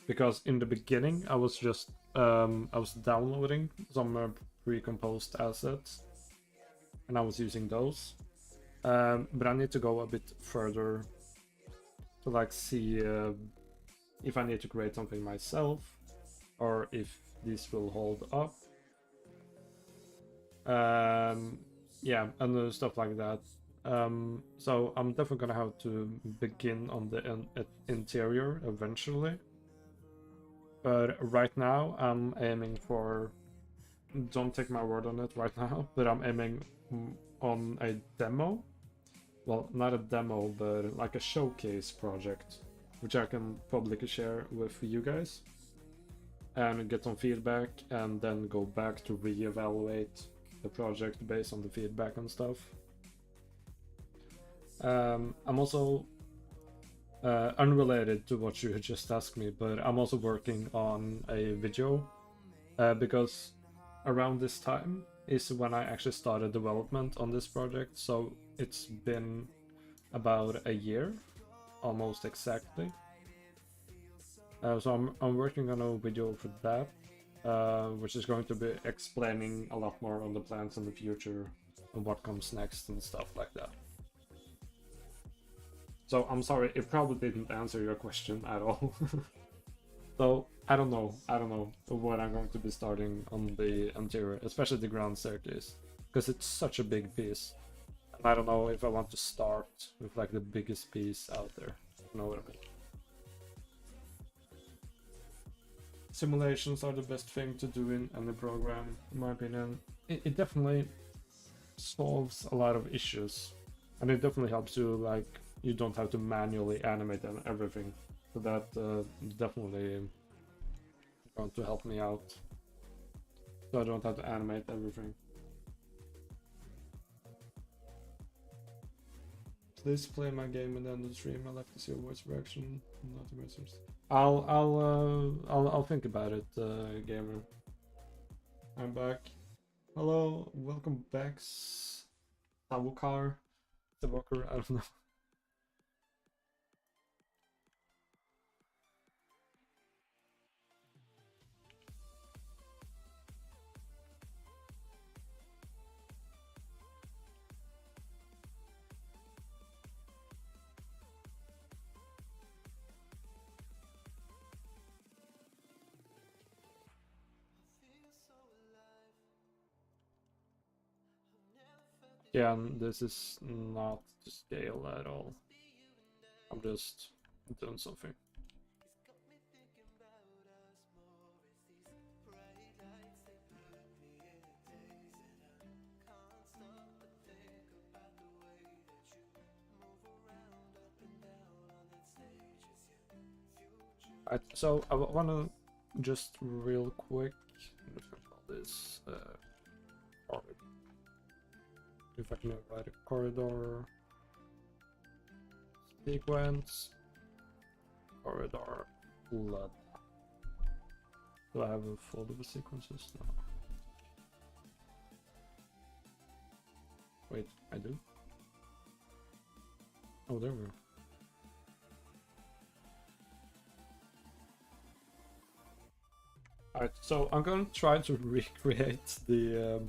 because in the beginning I was just I was downloading some pre-composed assets and I was using those, but I need to go a bit further to like see if I need to create something myself or if this will hold up. Yeah, and stuff like that. So I'm definitely gonna have to begin on the interior eventually. But right now I'm aiming for, don't take my word on it right now, but I'm aiming on a demo. Well, not a demo, but like a showcase project, which I can publicly share with you guys and get some feedback and then go back to re-evaluate the project based on the feedback and stuff. I'm also unrelated to what you just asked me, but I'm also working on a video because around this time is when I actually started development on this project, so it's been about a year, almost exactly. So I'm working on a video for that, which is going to be explaining a lot more on the plans in the future and what comes next and stuff like that. So I'm sorry, it probably didn't answer your question at all. So I don't know what I'm going to be starting on the interior, especially the grand staircase, because it's such a big piece. And I don't know if I want to start with like the biggest piece out there. You know what I mean? Simulations are the best thing to do in any program, in my opinion. It definitely solves a lot of issues, and it definitely helps you, like, you don't have to manually animate and everything. So that definitely going to help me out, so I don't have to animate everything. Please play my game and end the stream. I like to see your voice reaction, not the message. I'll think about it, gamer. I'm back. Hello, welcome back, Tawakar, Tawakar. I don't know. Yeah, and this is not to scale at all. I'm just doing something. Alright, so I want to just real quick, I'm just gonna call this if I can write a corridor sequence, corridor flood. Do I have a folder with sequences? No. Wait, I do? Oh, there we go. Alright, so I'm gonna try to recreate the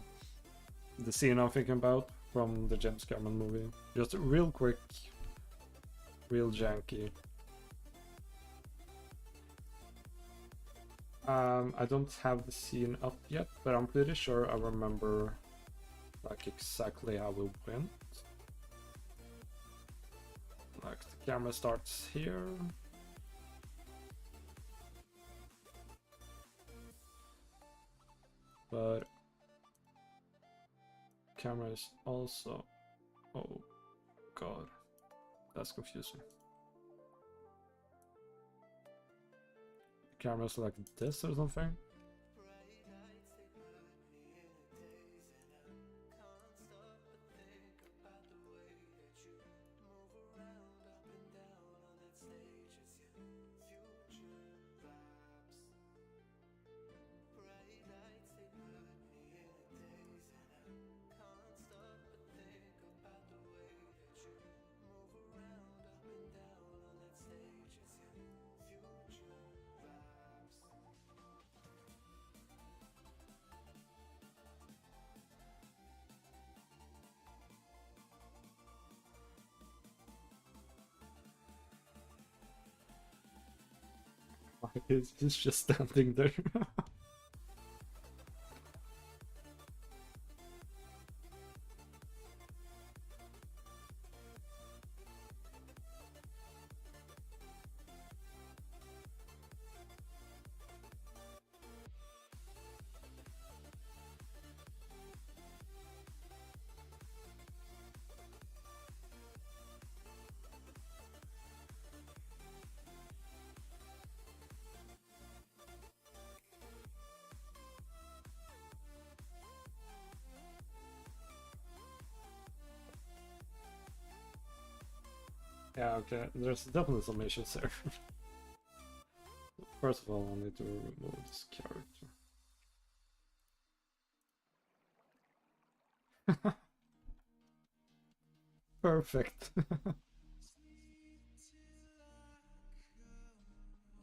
scene I'm thinking about from the James Cameron movie. Just real quick, real janky. I don't have the scene up yet, but I'm pretty sure I remember like exactly how it went. Like the camera starts here. But camera is also, oh god, that's confusing. The camera's like this or something. He's just standing there. Yeah, okay, there's definitely some issues there. First of all, I need to remove this character. Perfect.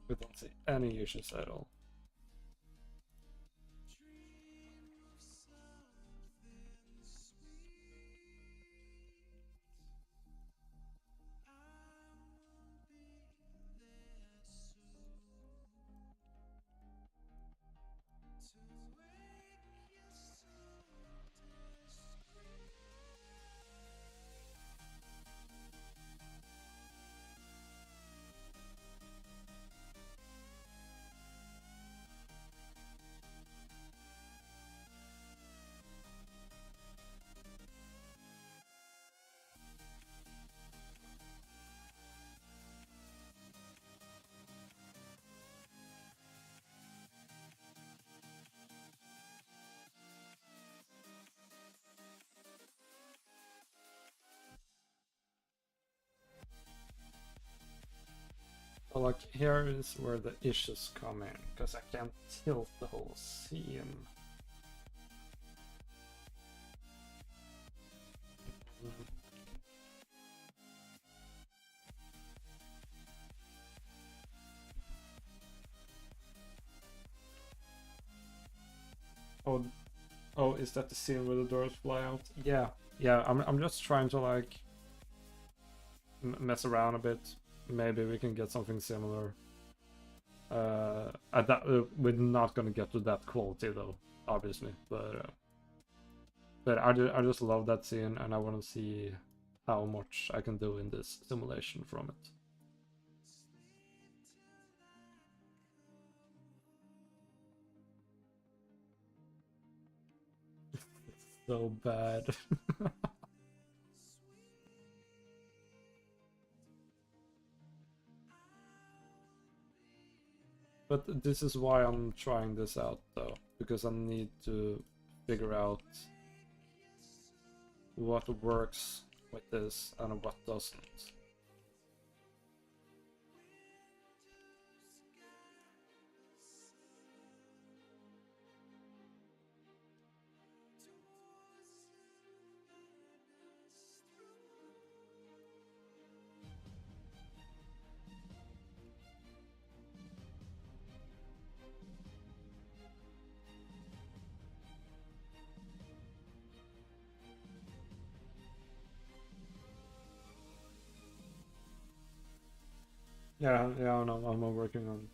We don't see any issues at all. So like here is where the issues come in, because I can't tilt the whole scene. Oh, oh, is that the scene where the doors fly out? Yeah, yeah. I'm just trying to like mess around a bit. Maybe we can get something similar. At that, we're not gonna get to that quality though, obviously. But I just love that scene, and I want to see how much I can do in this simulation from it. It's so bad. But this is why I'm trying this out though, because I need to figure out what works with this and what doesn't. Yeah, yeah, I know. I'm not working on.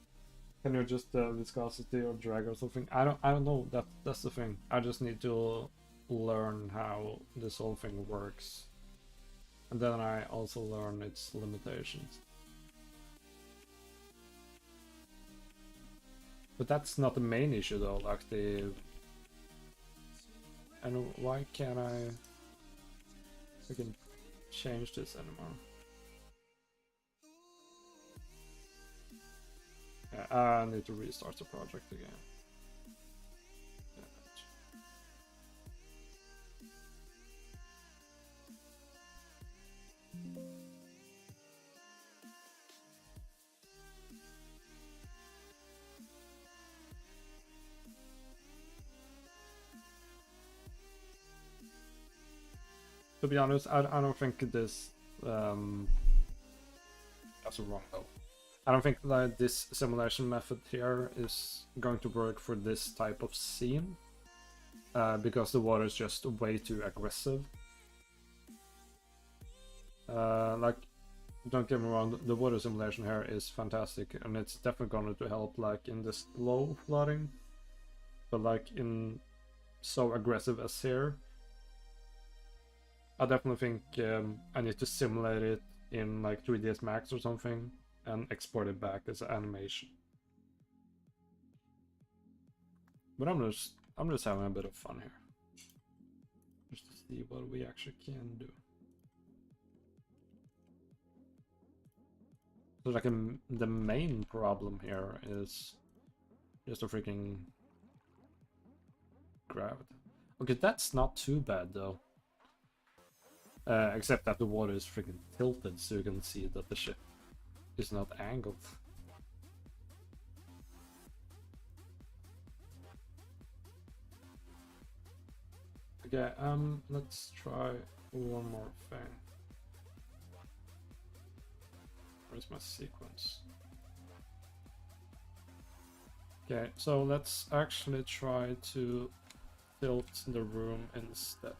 Can you just viscosity or drag or something? I don't know. That's the thing. I just need to learn how this whole thing works, and then I also learn its limitations. But that's not the main issue though. Like the. And why can't I? I can change this anymore. Yeah, I need to restart the project again. Damn it. To be honest, I don't think this that's wrong though. I don't think that this simulation method here is going to work for this type of scene, because the water is just way too aggressive. Like don't get me wrong, the water simulation here is fantastic, and it's definitely going to help like in the slow flooding, but like in so aggressive as here, I definitely think I need to simulate it in like 3ds Max or something and export it back as an animation. But I'm just having a bit of fun here, just to see what we actually can do. So like the main problem here is just a freaking gravity. Okay, that's not too bad though. Except that the water is freaking tilted, so you can see that the ship is not angled. Okay, let's try one more thing. Where's my sequence? Okay, so let's actually try to tilt the room instead.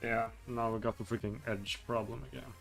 Yeah, now we got the freaking edge problem again.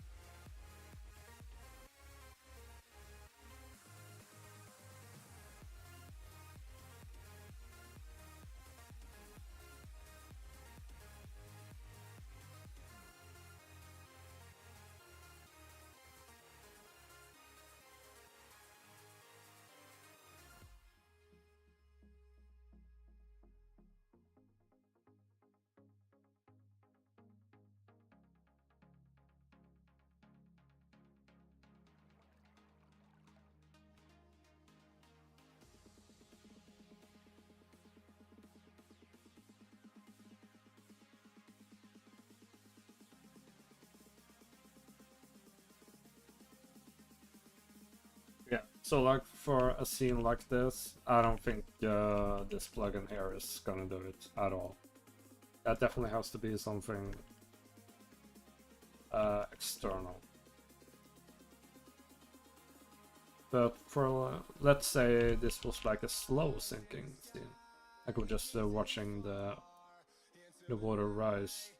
Yeah, so like for a scene like this, I don't think this plugin here is gonna do it at all. That definitely has to be something external. But for, let's say this was like a slow sinking scene. Like we're just watching the water rise.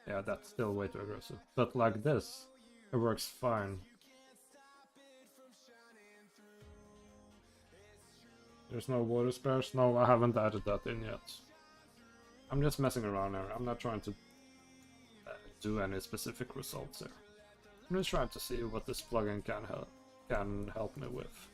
Yeah, that's still way too aggressive. But like this, it works fine. There's no water splash? No, I haven't added that in yet. I'm just messing around here. I'm not trying to do any specific results here. I'm just trying to see what this plugin can help me with.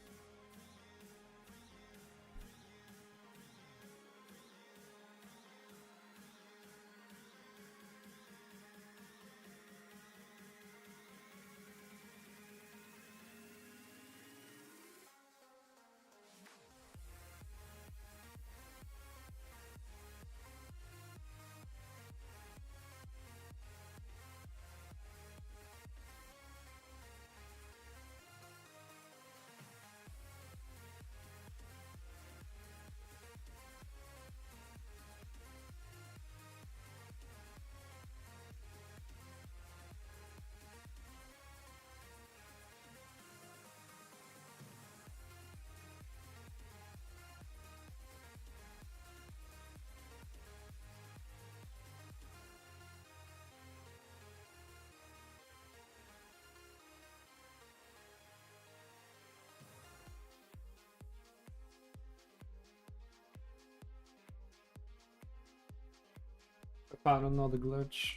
found another glitch.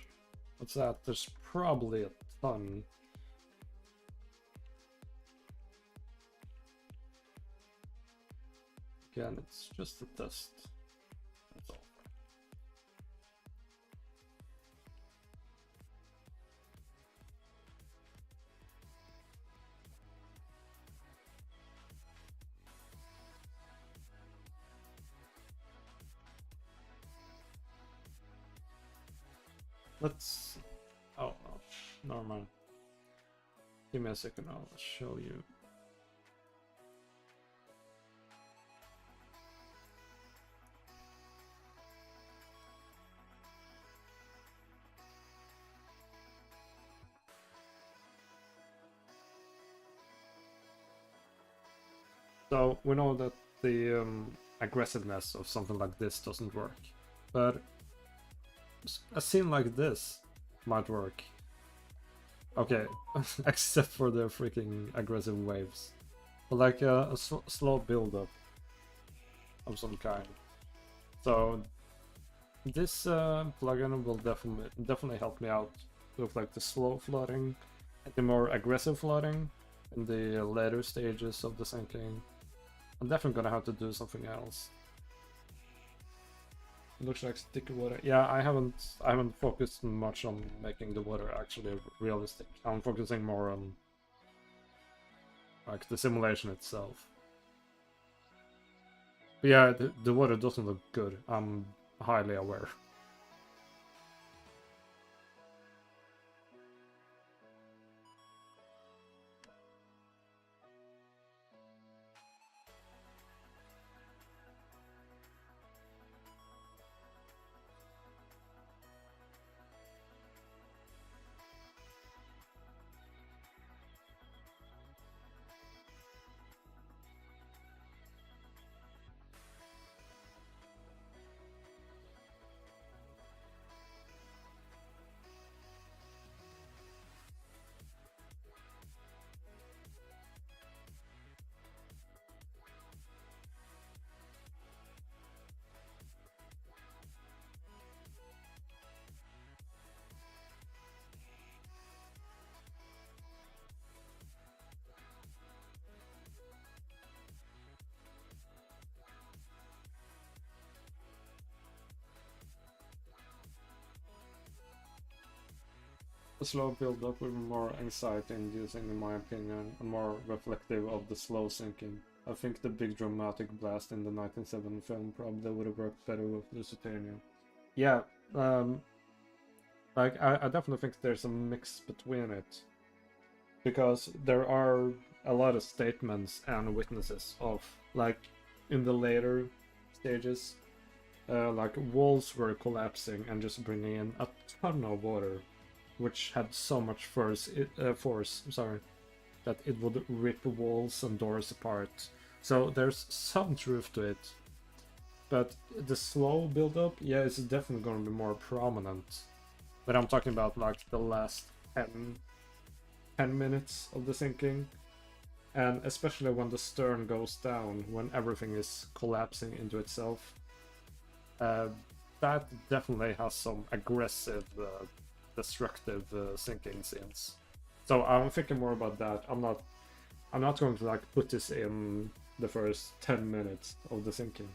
What's that? There's probably a ton. Again, it's just a test. That's all. Let's. Oh, no. Never mind. Give me a second, I'll show you. So we know that the aggressiveness of something like this doesn't work, but a scene like this might work. Okay, except for the freaking aggressive waves, but like a slow build-up of some kind. So this plugin will definitely help me out with like the slow flooding and the more aggressive flooding in the later stages of the sinking. I'm definitely gonna have to do something else. It looks like sticky water. Yeah, I haven't focused much on making the water actually realistic. I'm focusing more on like the simulation itself. But yeah, the water doesn't look good. I'm highly aware. The slow build-up will be more anxiety-inducing in my opinion, and more reflective of the slow sinking. I think the big dramatic blast in the 1970 film probably would have worked better with Lusitania. Yeah, like I definitely think there's a mix between it, because there are a lot of statements and witnesses of, like, in the later stages, like walls were collapsing and just bringing in a ton of water, which had so much force, that it would rip walls and doors apart. So there's some truth to it. But the slow build-up, yeah, it's definitely going to be more prominent. But I'm talking about like the last 10 minutes of the sinking. And especially when the stern goes down, when everything is collapsing into itself. That definitely has some aggressive destructive sinking scenes. So I'm thinking more about that. I'm not going to like put this in the first 10 minutes of the sinking.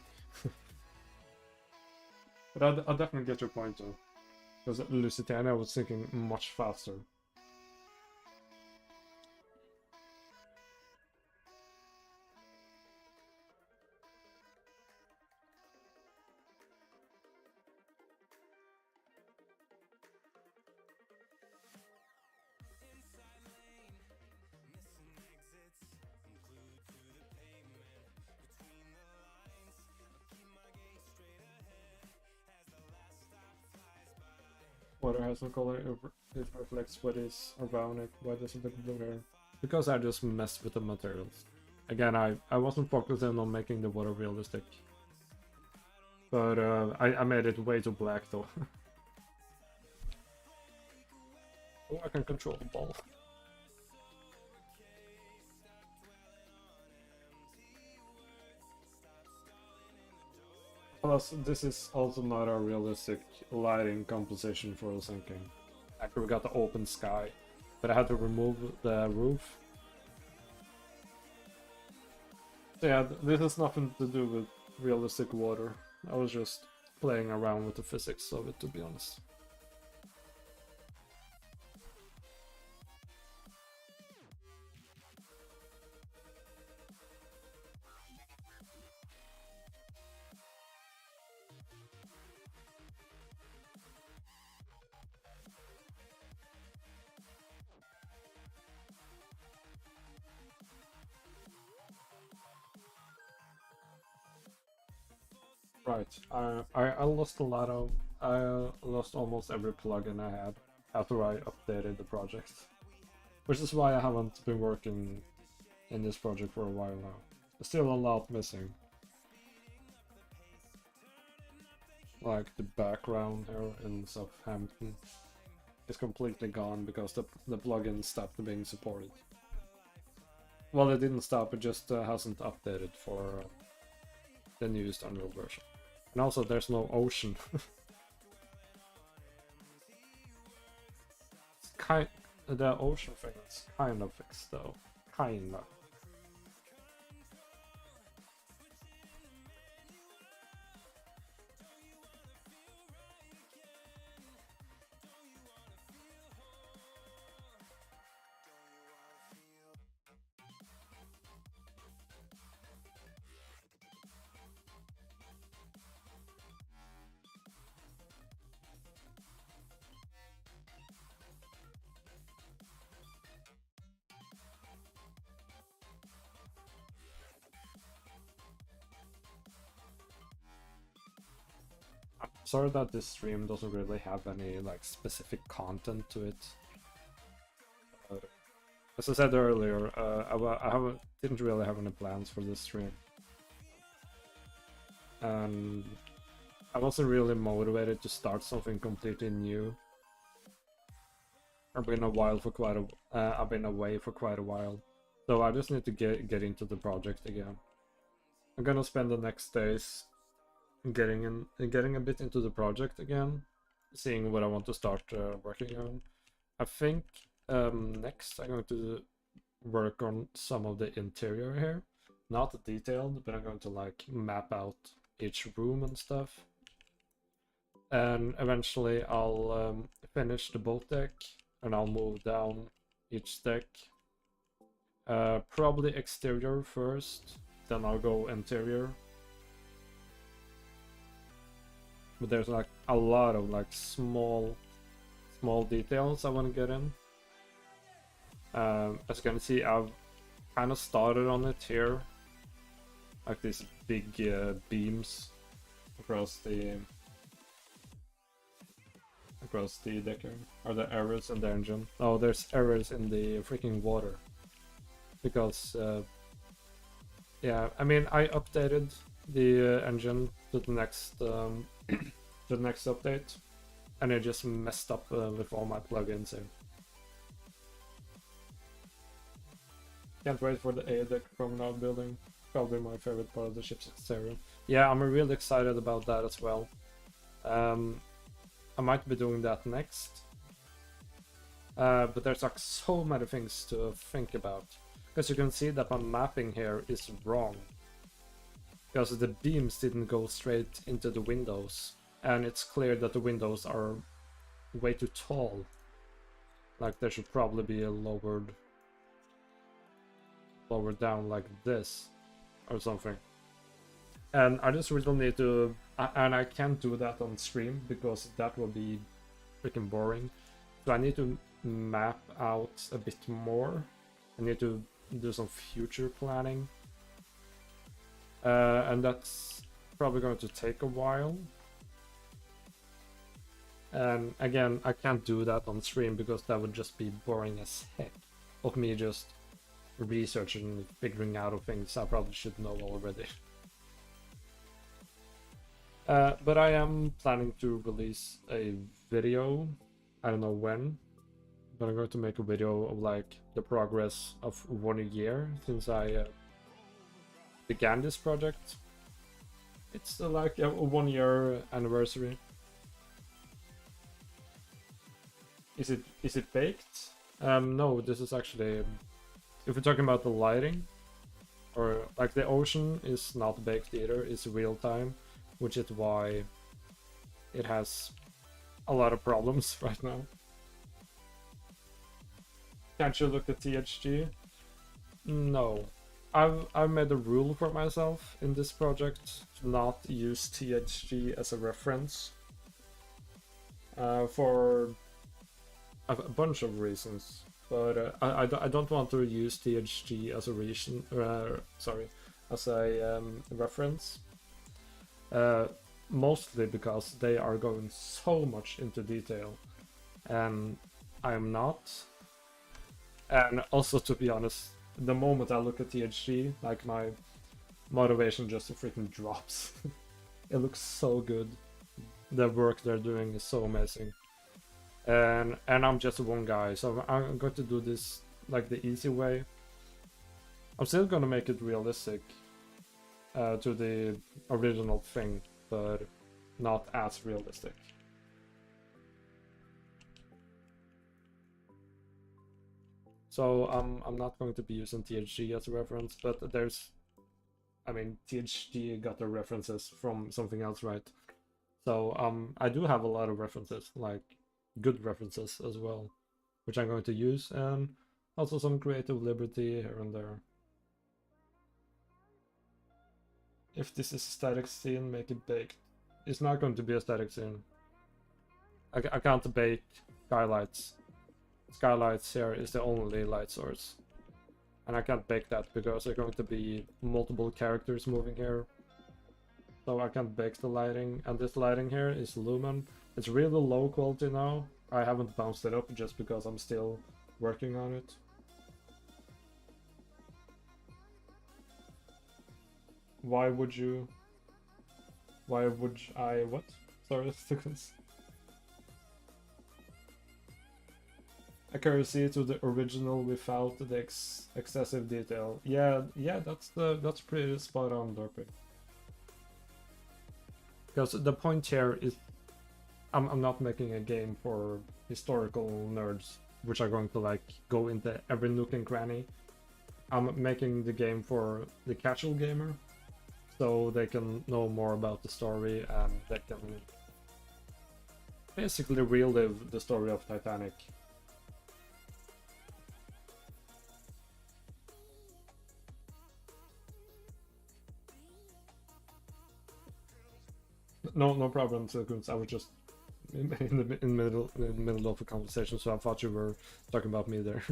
But I definitely get your point though, because Lusitania was sinking much faster. Water has no color, it reflects what is around it. Why does it look blue here? Because I just messed with the materials. Again, I wasn't focusing on making the water realistic. But I made it way too black though. Oh, I can control the ball. Hello. Plus, this is also not a realistic lighting composition for the sinking. Actually, we got the open sky, but I had to remove the roof. So yeah, this has nothing to do with realistic water. I was just playing around with the physics of it, to be honest. Right, I lost a lot of... I lost almost every plugin I had after I updated the project. Which is why I haven't been working in this project for a while now. There's still a lot missing. Like the background here in Southampton is completely gone because the plugin stopped being supported. Well, it didn't stop, it just hasn't updated for the newest Unreal version. And also there's no ocean. The ocean thing is kind of fixed though. Kinda. Sorry that this stream doesn't really have any like specific content to it. As I said earlier, didn't really have any plans for this stream, and I wasn't really motivated to start something completely new. I've been away for quite a while, so I just need to get into the project again. I'm gonna spend the next days getting a bit into the project again, seeing what I want to start working on. I think next I'm going to work on some of the interior here, not detailed, but I'm going to like map out each room and stuff. And eventually I'll finish the boat deck and I'll move down each deck. Probably exterior first, then I'll go interior. But there's like a lot of like small details I want to get in. As you can see, I've kind of started on it here, like these big beams across the deck here. Are there errors in the engine? Oh, there's errors in the freaking water because yeah, I mean I updated the engine to the next the next update, and it just messed up with all my plugins here. Can't wait for the A deck promenade building. Probably my favorite part of the ship's exterior. Yeah, I'm really excited about that as well. I might be doing that next. But there's like so many things to think about. Because you can see that my mapping here is wrong. Because the beams didn't go straight into the windows. And it's clear that the windows are way too tall. Like they should probably be lowered down like this or something. And I just really need to, and I can't do that on stream because that will be freaking boring. So I need to map out a bit more. I need to do some future planning. And that's probably going to take a while. And again, I can't do that on stream because that would just be boring as heck of me just researching and figuring out of things I probably should know already. But I am planning to release a video, I don't know when, but I'm going to make a video of like the progress of 1 year since I began this project. It's like a 1 year anniversary. Is it baked? No, this is actually, if we're talking about the lighting, or like the ocean is not baked either, it's real time, which is why it has a lot of problems right now. Can't you look at THG? No. I've made a rule for myself in this project to not use THG as a reference for a bunch of reasons, but I don't want to use THG as a reason. Sorry, as a reference. Mostly because they are going so much into detail, and I'm not. And also, to be honest, the moment I look at THG, like my motivation just freaking drops. It looks so good. The work they're doing is so amazing. And I'm just one guy, so I'm going to do this like the easy way. I'm still gonna make it realistic to the original thing, but not as realistic. So I'm not going to be using THG as a reference, but there's, I mean, THG got their references from something else, right? So I do have a lot of references, like good references as well, which I'm going to use, and also some creative liberty here and there. If this is a static scene, make it baked. It's not going to be a static scene. I can't bake skylights. Skylights here is the only light source. And I can't bake that because there are going to be multiple characters moving here. So I can't bake the lighting. And this lighting here is Lumen. It's really low quality now. I haven't bounced it up just because I'm still working on it. Why would I, what? Sorry, seconds. Accuracy to the original without the excessive detail. Yeah, that's pretty spot on, Dorpy. Because the point here is, I'm not making a game for historical nerds, which are going to like go into every nook and cranny. I'm making the game for the casual gamer, so they can know more about the story and they can basically relive the story of Titanic. No problem, Silkums. I was just in the middle of a conversation, so I thought you were talking about me there.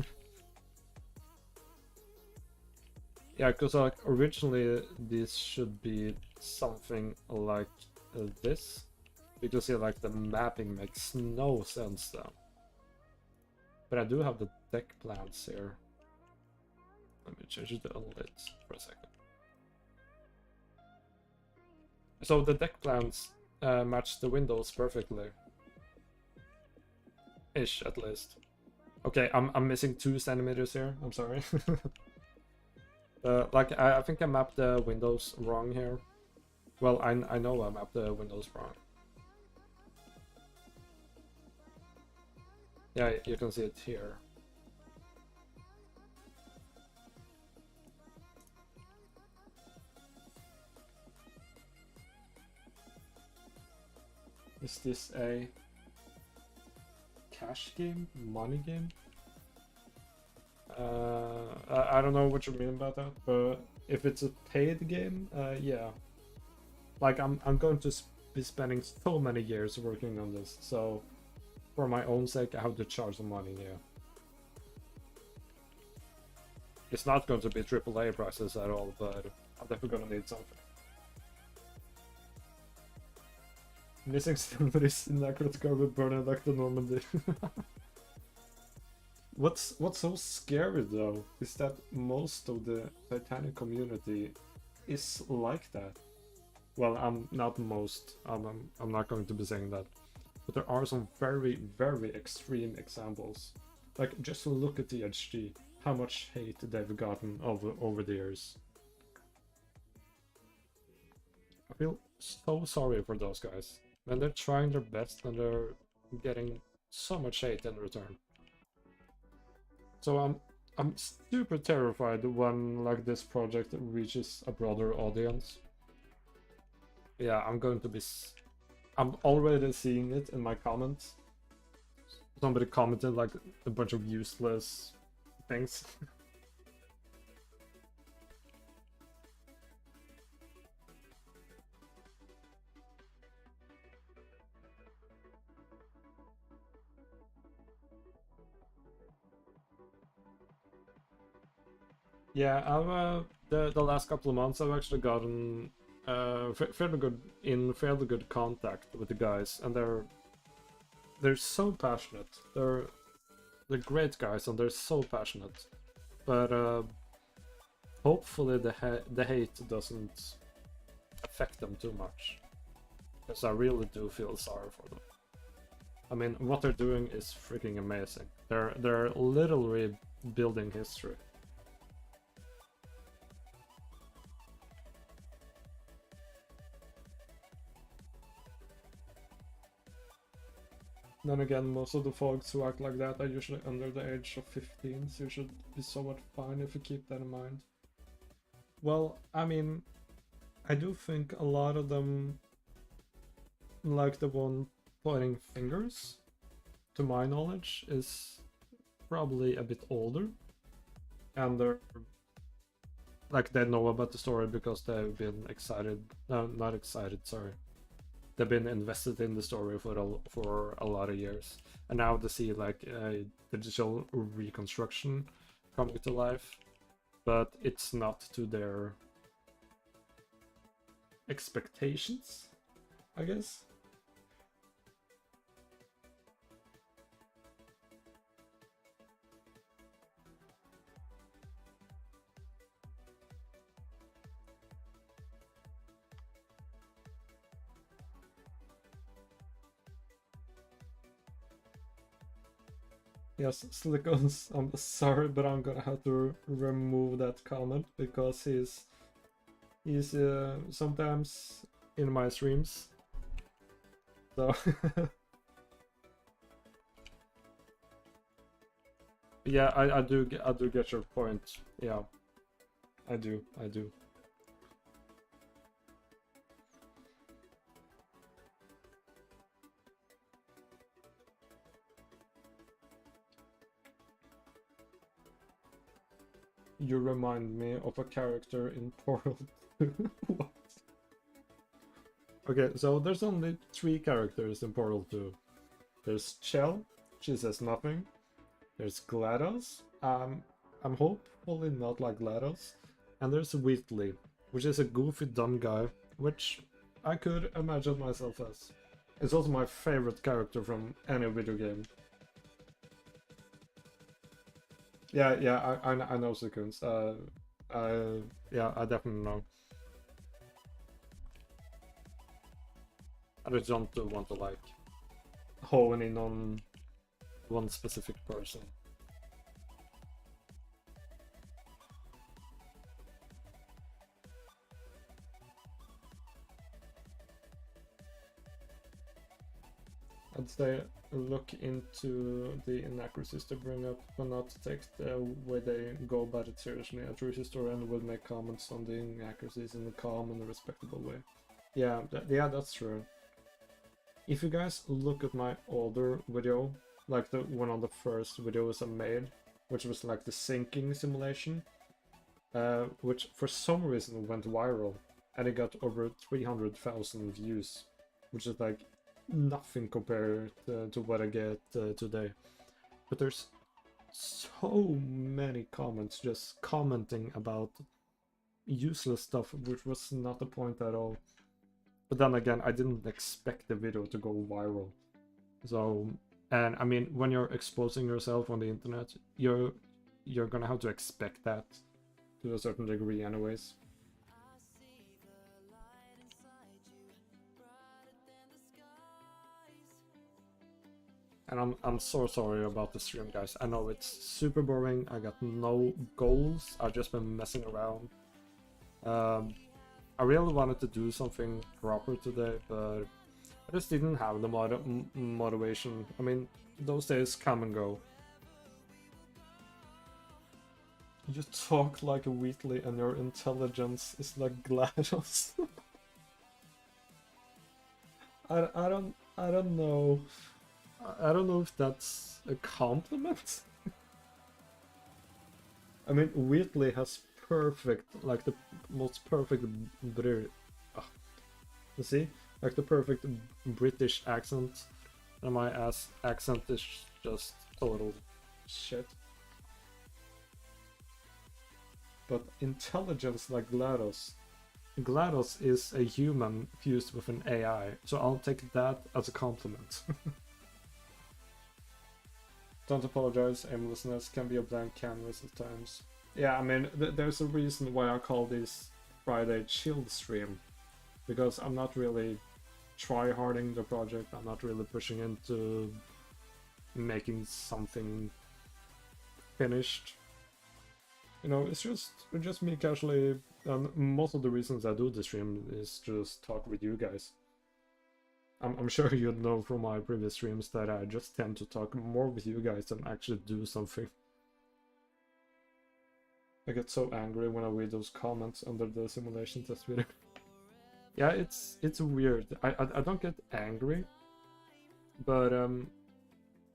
Yeah, because like originally this should be something like this, because yeah, like the mapping makes no sense though. But I do have the deck plans here. Let me change it a little for a second. So the deck plans match the windows perfectly. Ish, at least. Okay, I'm missing 2 centimeters here. I'm sorry. Like I think I mapped the windows wrong here. Well, I know I mapped the windows wrong. Yeah, you can see it here. Is this a cash game? Money game? I don't know what you mean about that, but if it's a paid game, yeah. Like I'm going to be spending so many years working on this, so for my own sake, I have to charge some money. Yeah. It's not going to be AAA prices at all, but I'm definitely gonna need something. Missing somebody's inaccurate cover burning like the Normandy. What's so scary though is that most of the Titanic community is like that. Well, I'm not most. I'm not going to be saying that, but there are some very extreme examples. Like just look at THG, how much hate they've gotten over the years. I feel so sorry for those guys. When they're trying their best and they're getting so much hate in return. So I'm super terrified when like this project reaches a broader audience. Yeah, I'm going to be. I'm already seeing it in my comments. Somebody commented like a bunch of useless things. Yeah, I've the last couple of months I've actually gotten fairly good contact with the guys, and they're so passionate. They're great guys, and they're so passionate. But hopefully the hate doesn't affect them too much, because I really do feel sorry for them. I mean, what they're doing is freaking amazing. They're literally building history. Then again, most of the folks who act like that are usually under the age of 15, so you should be somewhat fine if you keep that in mind. Well, I mean, I do think a lot of them, like the one pointing fingers, to my knowledge, is probably a bit older. And they're like they know about the story because they've been excited. No, not excited, sorry. They've been invested in the story for a lot of years, and now they see like a digital reconstruction coming to life, but it's not to their expectations, I guess. Yes, Slickons, I'm sorry, but I'm gonna have to remove that comment because he's sometimes in my streams. So yeah, I do get your point. Yeah, I do. You remind me of a character in Portal 2. What? Okay, so there's only 3 characters in Portal 2. There's Chell, she says nothing. There's GLaDOS, I'm hopefully not like GLaDOS. And there's Wheatley, which is a goofy dumb guy, which I could imagine myself as. It's also my favorite character from any video game. Yeah, I know Sequence. Yeah, I definitely know. I just don't want to like hone in on one specific person. I'd say look into the inaccuracies to bring up, but not take the way they go about it seriously. A true historian will make comments on the inaccuracies in a calm and a respectable way. Yeah, yeah, that's true. If you guys look at my older video, like the one of the first videos I made, which was like the sinking simulation, which for some reason went viral, and it got over 300,000 views, which is like nothing compared to what I get today. But there's so many comments just commenting about useless stuff, which was not the point at all. But then again, I didn't expect the video to go viral. So, and I mean, when you're exposing yourself on the internet, you're gonna have to expect that to a certain degree anyways. And I'm so sorry about the stream, guys. I know it's super boring. I got no goals. I've just been messing around. I really wanted to do something proper today, but I just didn't have the motivation. I mean, those days come and go. You talk like a Wheatley and your intelligence is like GLaDOS. I don't know. I don't know if that's a compliment. I mean, Wheatley has perfect, like the most perfect you see? Like the perfect British accent, and my accent is just total shit. But intelligence like GLaDOS. GLaDOS is a human fused with an AI, so I'll take that as a compliment. Don't apologize, aimlessness can be a blank canvas at times. Yeah, I mean, there's a reason why I call this Friday chilled stream. Because I'm not really try-harding the project, I'm not really pushing into making something finished. You know, it's just me casually, and most of the reasons I do the stream is just talk with you guys. I'm sure you'd know from my previous streams that I just tend to talk more with you guys than actually do something. I get so angry when I read those comments under the simulation test video. Yeah, it's weird. I don't get angry, but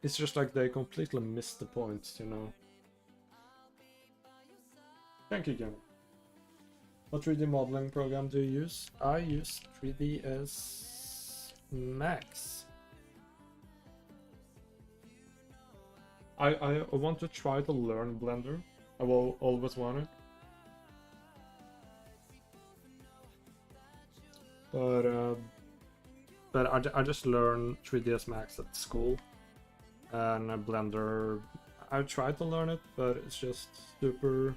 it's just like they completely miss the point, you know. Thank you, Game. What 3D modeling program do you use? I use 3ds Max. I want to try to learn Blender. I will always want it. But I just learned 3ds Max at school, and Blender, I tried to learn it, but it's just super.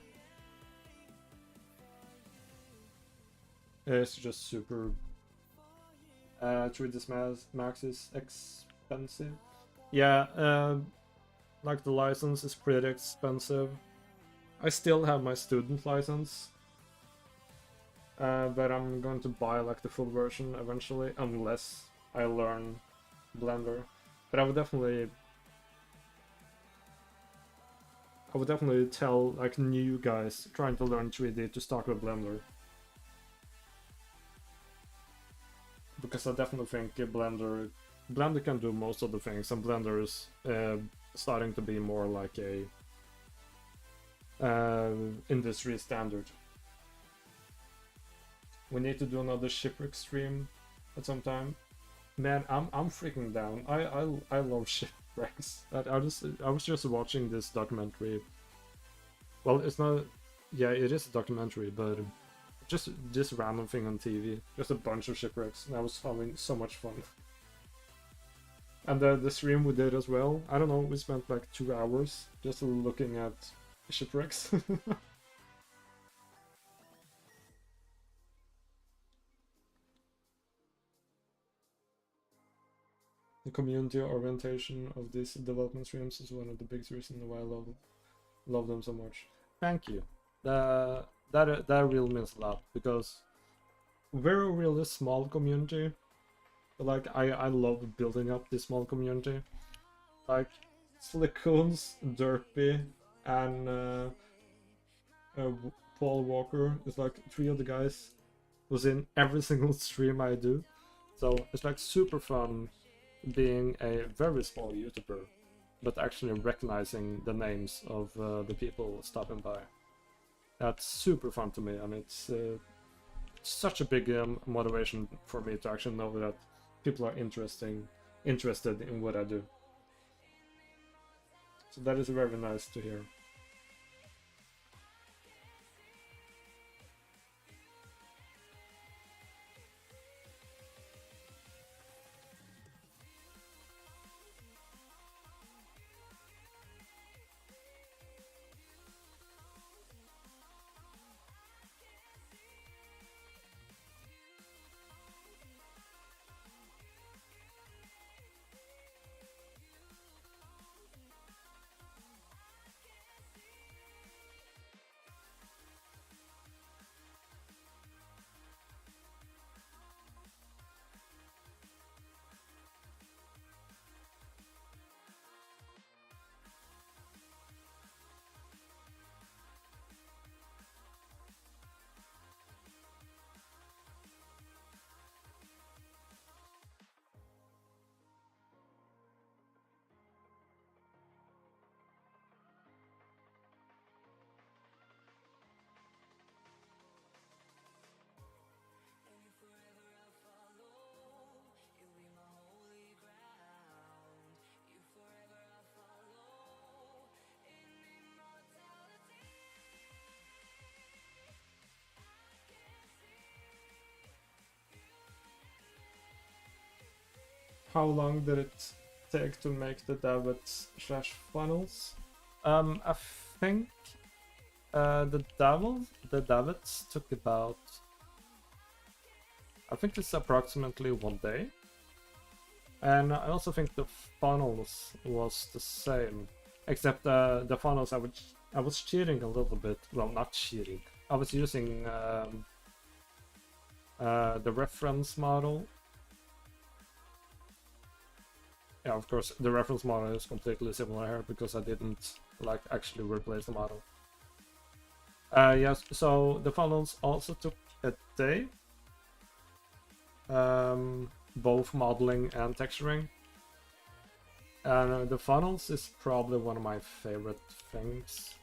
It's just super. 3ds Max is expensive. Yeah, like the license is pretty expensive. I still have my student license. But I'm going to buy like the full version eventually, unless I learn Blender. But I would definitely tell like new guys trying to learn 3D to start with Blender. Because I definitely think Blender can do most of the things, and Blender is starting to be more like a industry standard. We need to do another shipwreck stream at some time. Man, I'm freaking down. I love shipwrecks. I was just watching this documentary. Well, it's not. Yeah, it is a documentary, but just this random thing on TV. Just a bunch of shipwrecks, and I was having so much fun. And the stream we did as well. I don't know. We spent like 2 hours just looking at shipwrecks. The community orientation of these development streams is one of the biggest reasons why I love them so much. Thank you. That really means a lot, because we're a really small community. But like I love building up this small community. Like Slickoons, Derpy, and Paul Walker is like 3 of the guys who's in every single stream I do. So it's like super fun being a very small YouTuber, but actually recognizing the names of the people stopping by. That's super fun to me, and it's such a big motivation for me to actually know that people are interested in what I do. So that is very nice to hear. how long did it take to make the davits slash funnels? I think the davits took about, I think it's approximately 1 day. And I also think the funnels was the same, except the funnels I was cheating a little bit. Well, not cheating. I was using the reference model. Yeah, of course, the reference model is completely similar here because I didn't like actually replace the model. Yes, so the funnels also took a day. Both modeling and texturing. And the funnels is probably one of my favorite things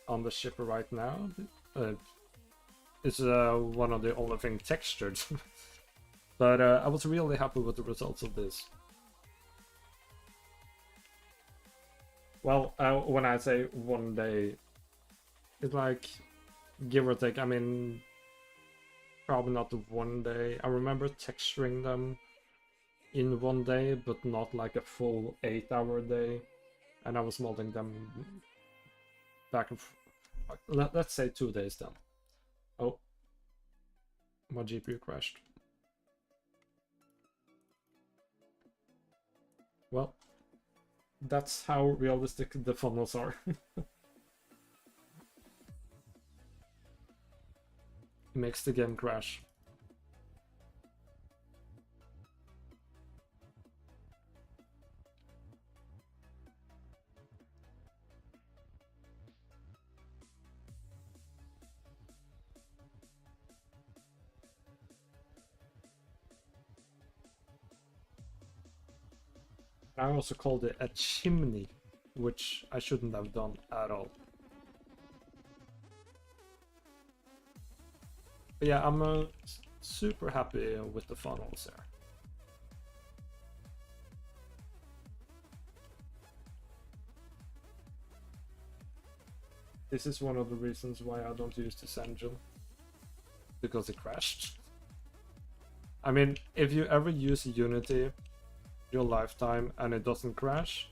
on the ship right now. It's one of the only things textured. But I was really happy with the results of this. Well, when I say 1 day, it's like, give or take, I mean, probably not 1 day. I remember texturing them in 1 day, but not like a full 8-hour day. And I was molding them back and let's say 2 days then. Oh, my GPU crashed. Well, that's how realistic the funnels are. Makes the game crash. I also called it a chimney, which I shouldn't have done at all. But yeah, I'm super happy with the funnels there. This is one of the reasons why I don't use this engine, because it crashed. I mean, if you ever use Unity your lifetime and it doesn't crash,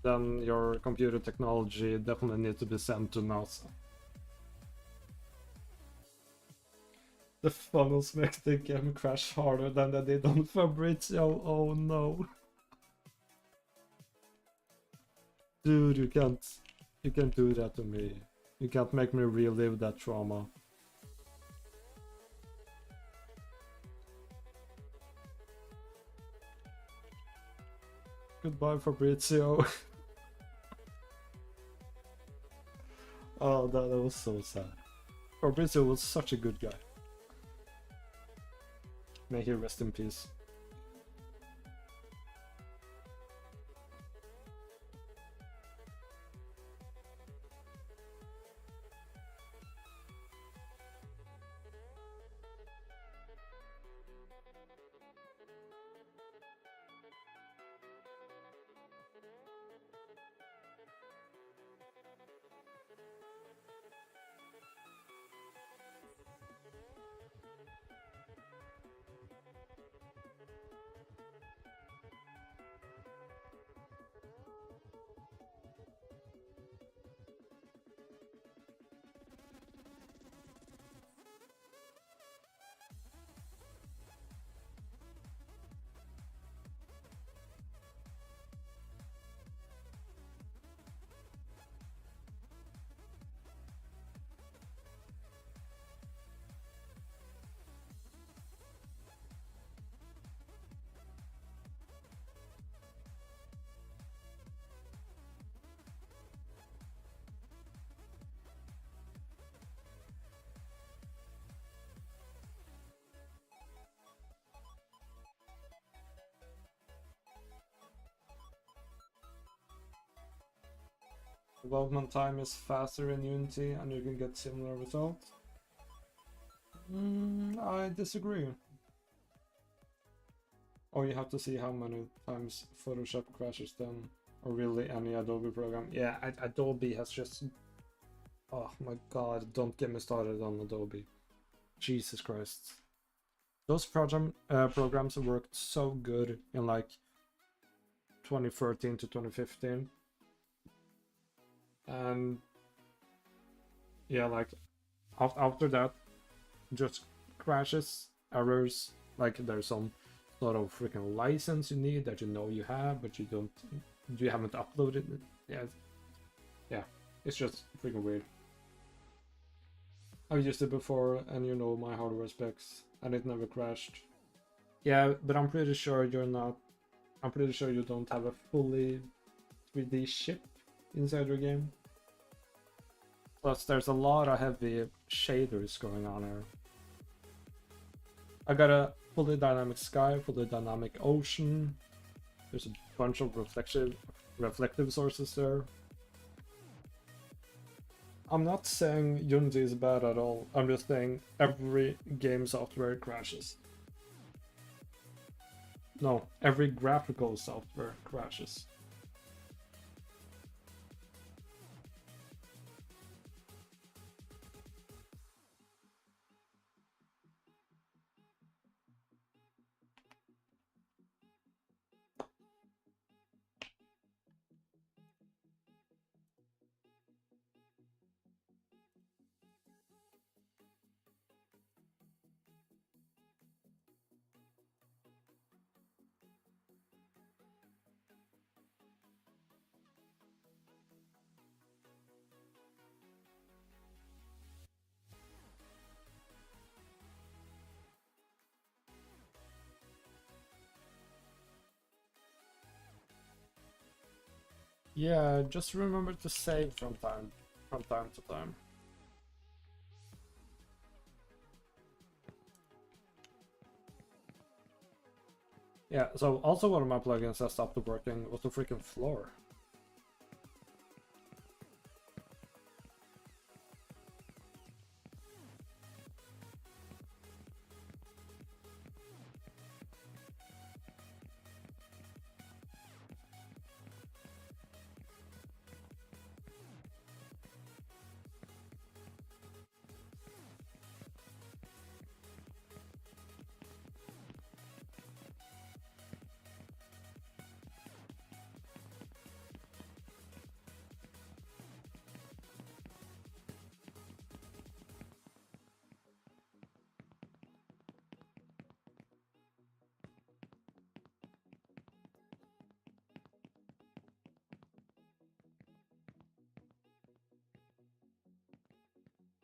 then your computer technology definitely needs to be sent to NASA. The funnels make the game crash harder than they did on Fabrizio. Oh no. Dude, you can't do that to me. You can't make me relive that trauma. Goodbye, Fabrizio. Oh, that was so sad. Fabrizio was such a good guy. May he rest in peace. Development time is faster in Unity and you can get similar results. I disagree. Or you have to see how many times Photoshop crashes then, or really any Adobe program. Yeah, Adobe has just... Oh my god, don't get me started on Adobe. Jesus Christ. Those programs worked so good in like 2013 to 2015. And yeah, like after that, just crashes, errors, like there's some sort of freaking license you need that you know you have, but you haven't uploaded it. Yeah, it's just freaking weird. I've used it before, and you know my hardware specs, and it never crashed. Yeah, but I'm pretty sure you're not. I'm pretty sure you don't have a fully 3D ship inside your game. Plus, there's a lot of heavy shaders going on here. I got a fully dynamic sky, fully dynamic ocean. There's a bunch of reflective sources there. I'm not saying Unity is bad at all. I'm just saying every game software crashes. No, every graphical software crashes. Yeah, just remember to save from time to time. Yeah, so also one of my plugins that stopped working was the freaking floor.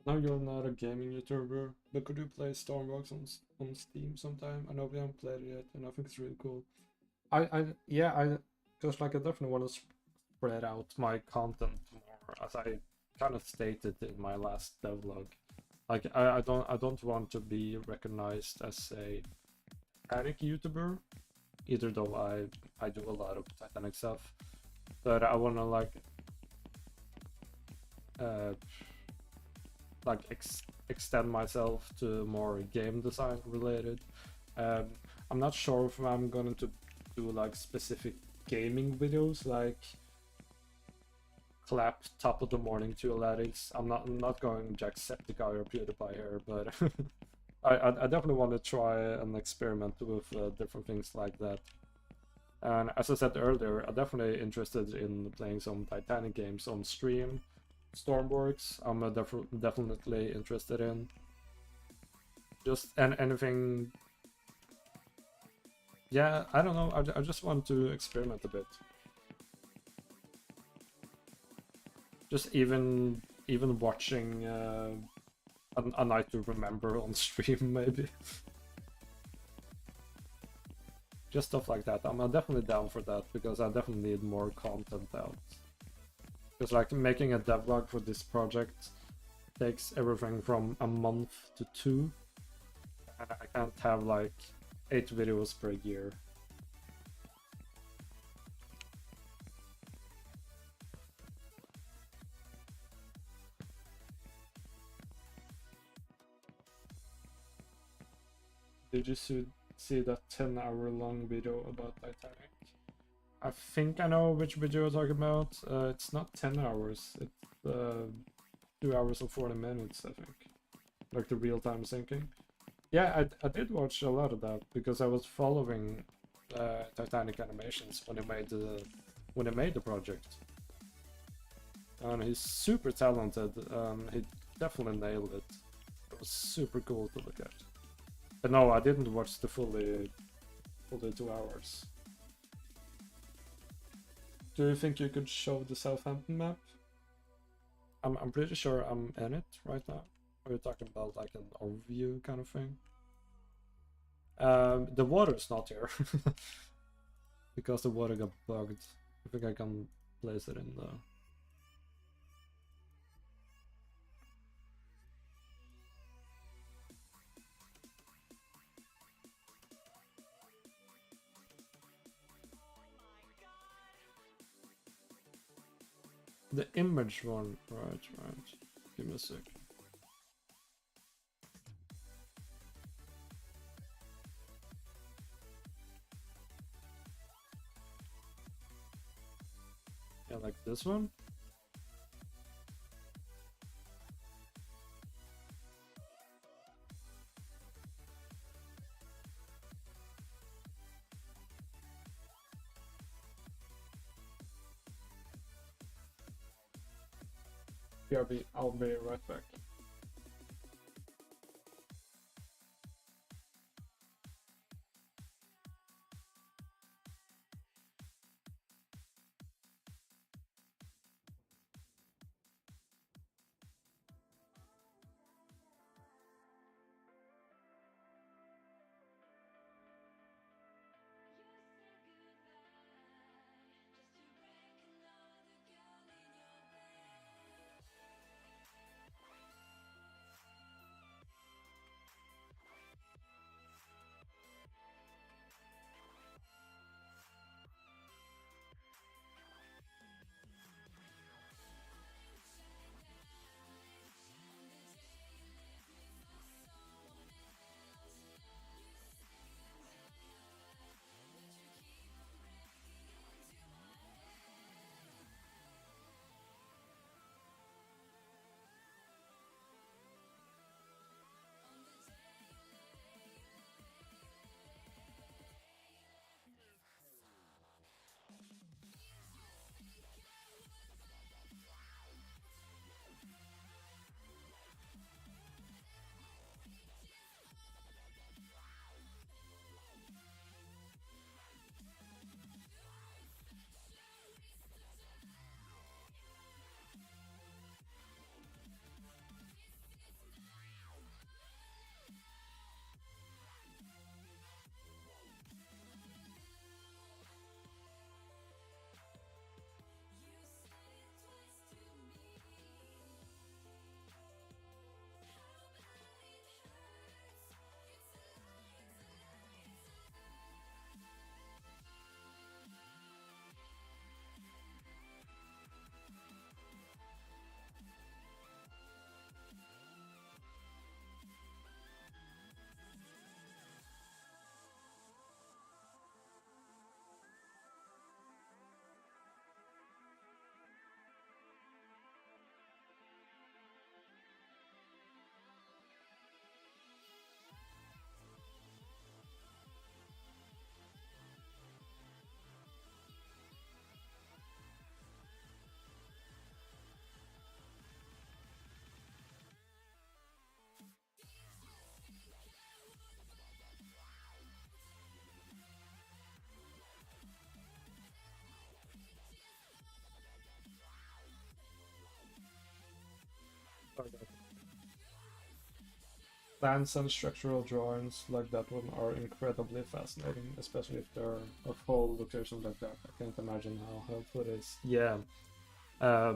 Now you're not a gaming YouTuber, but could you play Stormbox on Steam sometime? I know we haven't played it yet, and I think it's really cool. I just like I definitely want to spread out my content more, as I kind of stated in my last devlog. Like I don't want to be recognized as a Titanic YouTuber, either though I do a lot of Titanic stuff, but I want to uh extend myself to more game design related. I'm not sure if I'm going to do like specific gaming videos, like clap top of the morning to laddies. I'm not going Jacksepticeye or PewDiePie here, but I definitely want to try and experiment with different things like that. And as I said earlier, I'm definitely interested in playing some Titanic games on stream. Stormworks, I'm definitely interested in. Just anything. Yeah, I don't know. I just want to experiment a bit. Just even watching a Night to Remember on stream, maybe. Just stuff like that. I'm definitely down for that because I definitely need more content out. Because like making a devlog for this project takes everything from a month to 2. And I can't have like 8 videos per year. Did you see that 10-hour long video about Titanic? I think I know which video you're talking about. It's not 10 hours. It's 2 hours and 40 minutes, I think. Like the real-time syncing. Yeah, I did watch a lot of that because I was following Titanic animations when they made the project. And he's super talented. He definitely nailed it. It was super cool to look at. But no, I didn't watch the fully 2 hours. Do you think you could show the Southampton map? I'm pretty sure I'm in it right now. Are you talking about like an overview kind of thing? The water's not here because the water got bugged. I think I can place it in the image one. Right. Give me a sec. Yeah, like this one. BRB, I'll be right back. Plans and structural drawings like that one are incredibly fascinating, especially if they're of whole locations like that. I can't imagine how helpful it is. Yeah, uh,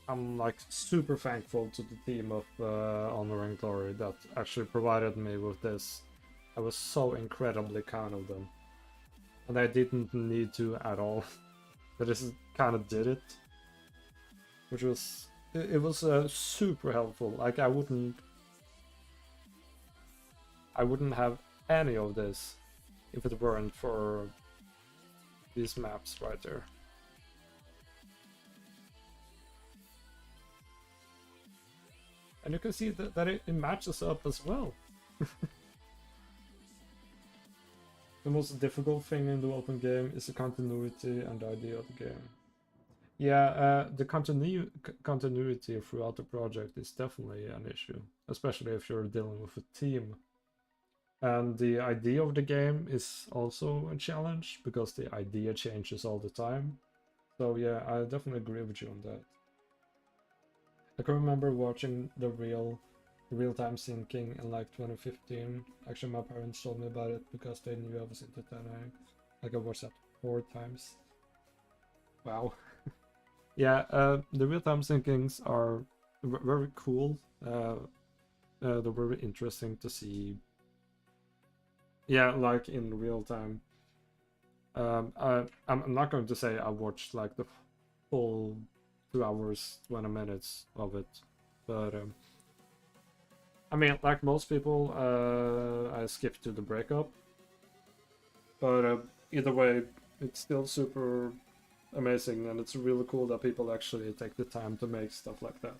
I'm like super thankful to the team of Honor and Glory that actually provided me with this. I was so incredibly kind of them, and I didn't need to at all. They just kind of did it, which was it was super helpful. Like I wouldn't have any of this if it weren't for these maps right there. And you can see that it matches up as well. The most difficult thing in the open game is the continuity and the idea of the game. Yeah, the continuity throughout the project is definitely an issue, especially if you're dealing with a team. And the idea of the game is also a challenge because the idea changes all the time. So yeah, I definitely agree with you on that. I can remember watching the real-time syncing in like 2015. Actually, my parents told me about it because they knew I was into Titanic. Like I watched that 4 times. Wow. Yeah, the real-time syncings are very cool. They're very interesting to see. Yeah, like in real time. I'm not going to say I watched like the full 2 hours, 20 minutes of it, but I mean, like most people, I skipped to the breakup, but either way, it's still super amazing, and it's really cool that people actually take the time to make stuff like that.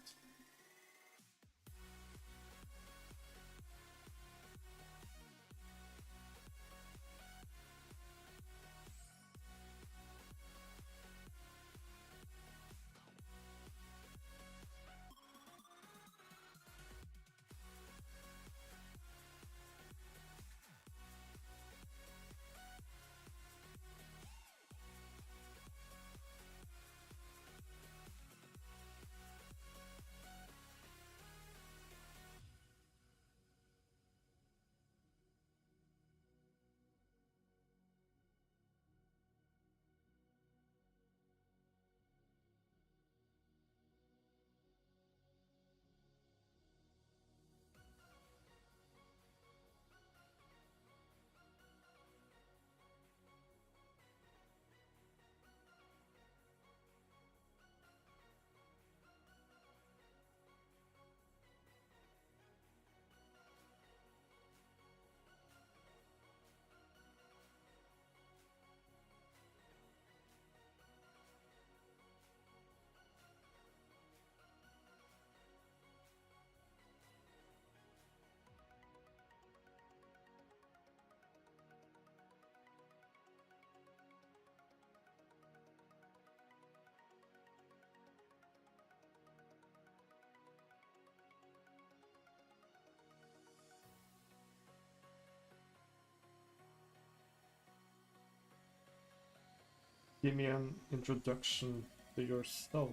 Give me an introduction to yourself.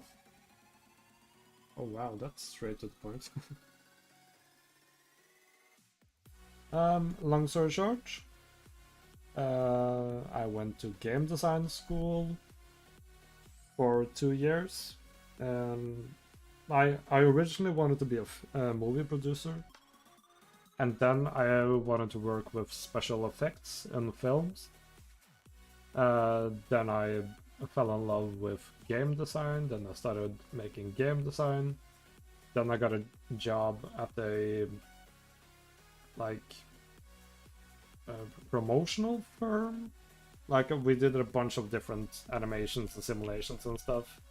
Oh wow, that's straight to the point. Long story short, I went to game design school for 2 years, and I originally wanted to be a movie producer, and then I wanted to work with special effects in films. Then I fell in love with game design. Then I started making game design. Then I got a job at a like a promotional firm. Like we did a bunch of different animations and simulations and stuff.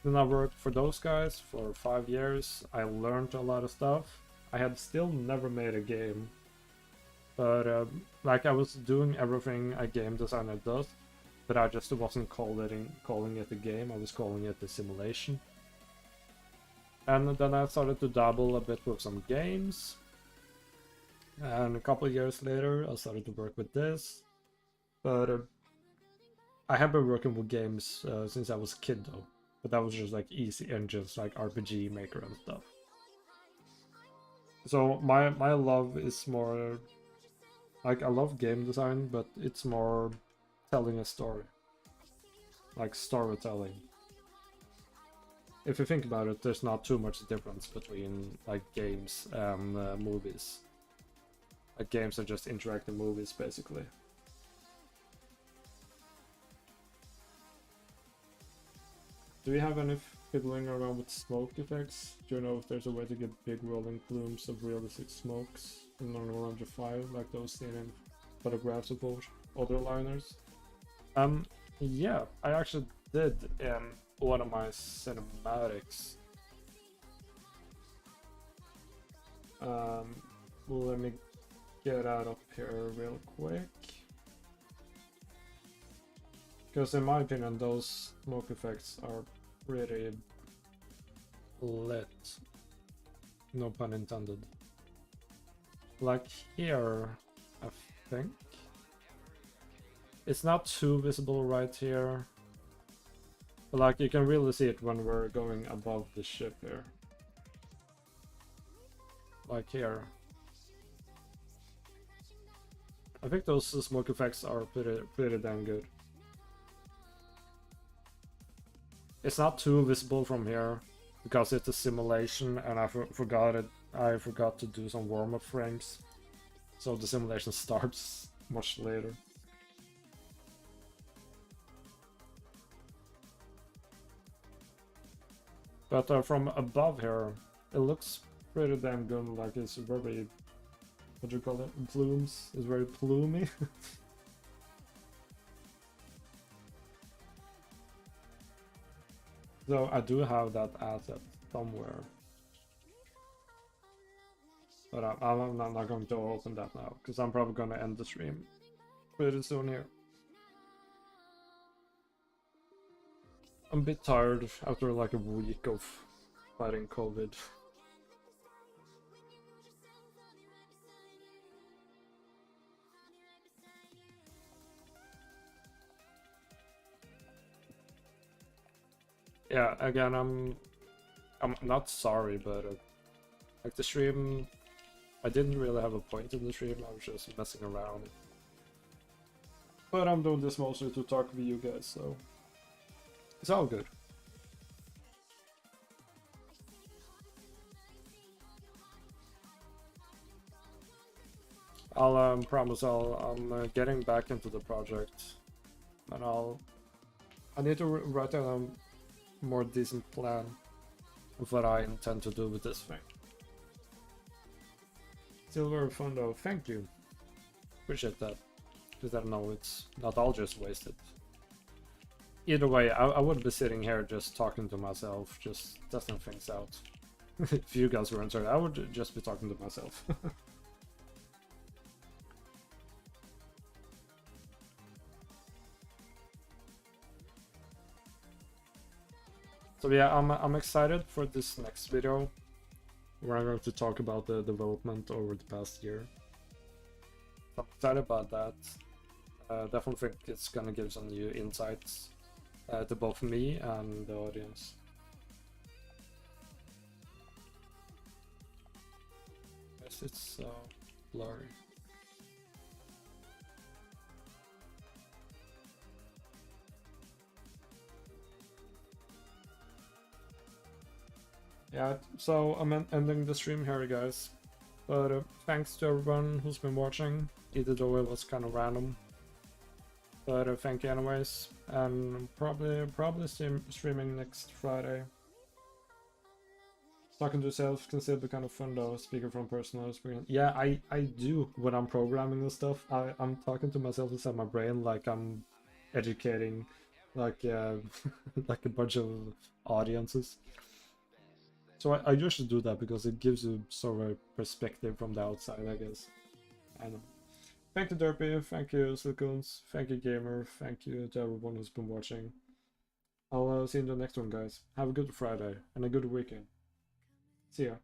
Then I worked for those guys for 5 years. I learned a lot of stuff. I had still never made a game, but like I was doing everything a game designer does, but I just wasn't calling it a game. I was calling it a simulation. And then I started to dabble a bit with some games. And a couple of years later, I started to work with this. But I have been working with games since I was a kid, though. But that was just like easy engines, like RPG Maker and stuff. So my love is more like I love game design, but it's more telling a story, like storytelling. If you think about it, there's not too much difference between like games and movies. Like games are just interactive movies, basically. Do you have any fiddling around with smoke effects? Do you know if there's a way to get big rolling plumes of realistic smokes in Unreal Engine 5, like those seen in photographs of other liners? Yeah, I actually did in one of my cinematics. Let me get out up here real quick. Because in my opinion, those smoke effects are pretty lit. No pun intended. Like here, I think. It's not too visible right here. But like you can really see it when we're going above the ship here. Like here. I think those smoke effects are pretty damn good. It's not too visible from here because it's a simulation and I forgot it. I forgot to do some warm-up frames, so the simulation starts much later. But from above here, it looks pretty damn good. Like it's very, what do you call it? Plumes. It's very plumy. So I do have that asset somewhere. But I'm not going to open that now, because I'm probably going to end the stream pretty soon here. I'm a bit tired after like a week of fighting COVID. Yeah, again, I'm not sorry, but like the stream, I didn't really have a point in the stream. I was just messing around. But I'm doing this mostly to talk with you guys, so it's all good. I'll promise I'm getting back into the project, and I need to write down a more decent plan of what I intend to do with this thing. Still very fun though. Thank you. Appreciate that. Because I know it's not all just wasted. Either way, I would be sitting here just talking to myself, just testing things out. If you guys were interested, I would just be talking to myself. So yeah, I'm excited for this next video, where I'm going to talk about the development over the past year. I'm excited about that. Definitely think it's gonna give some new insights to both me and the audience. Yes, it's blurry. Yeah, so I'm ending the stream here, guys. But thanks to everyone who's been watching, even though it was kind of random. But thank you anyways, and probably streaming next Friday. Talking to yourself can still be kind of fun though, speaking from personal experience. Yeah, I do when I'm programming and stuff. I'm talking to myself inside my brain like I'm educating like like a bunch of audiences. So I usually do that because it gives you sort of a perspective from the outside, I guess. I know. Thank you, Derpy. Thank you, Silcoons. Thank you, Gamer. Thank you to everyone who's been watching. I'll see you in the next one, guys. Have a good Friday and a good weekend. See ya.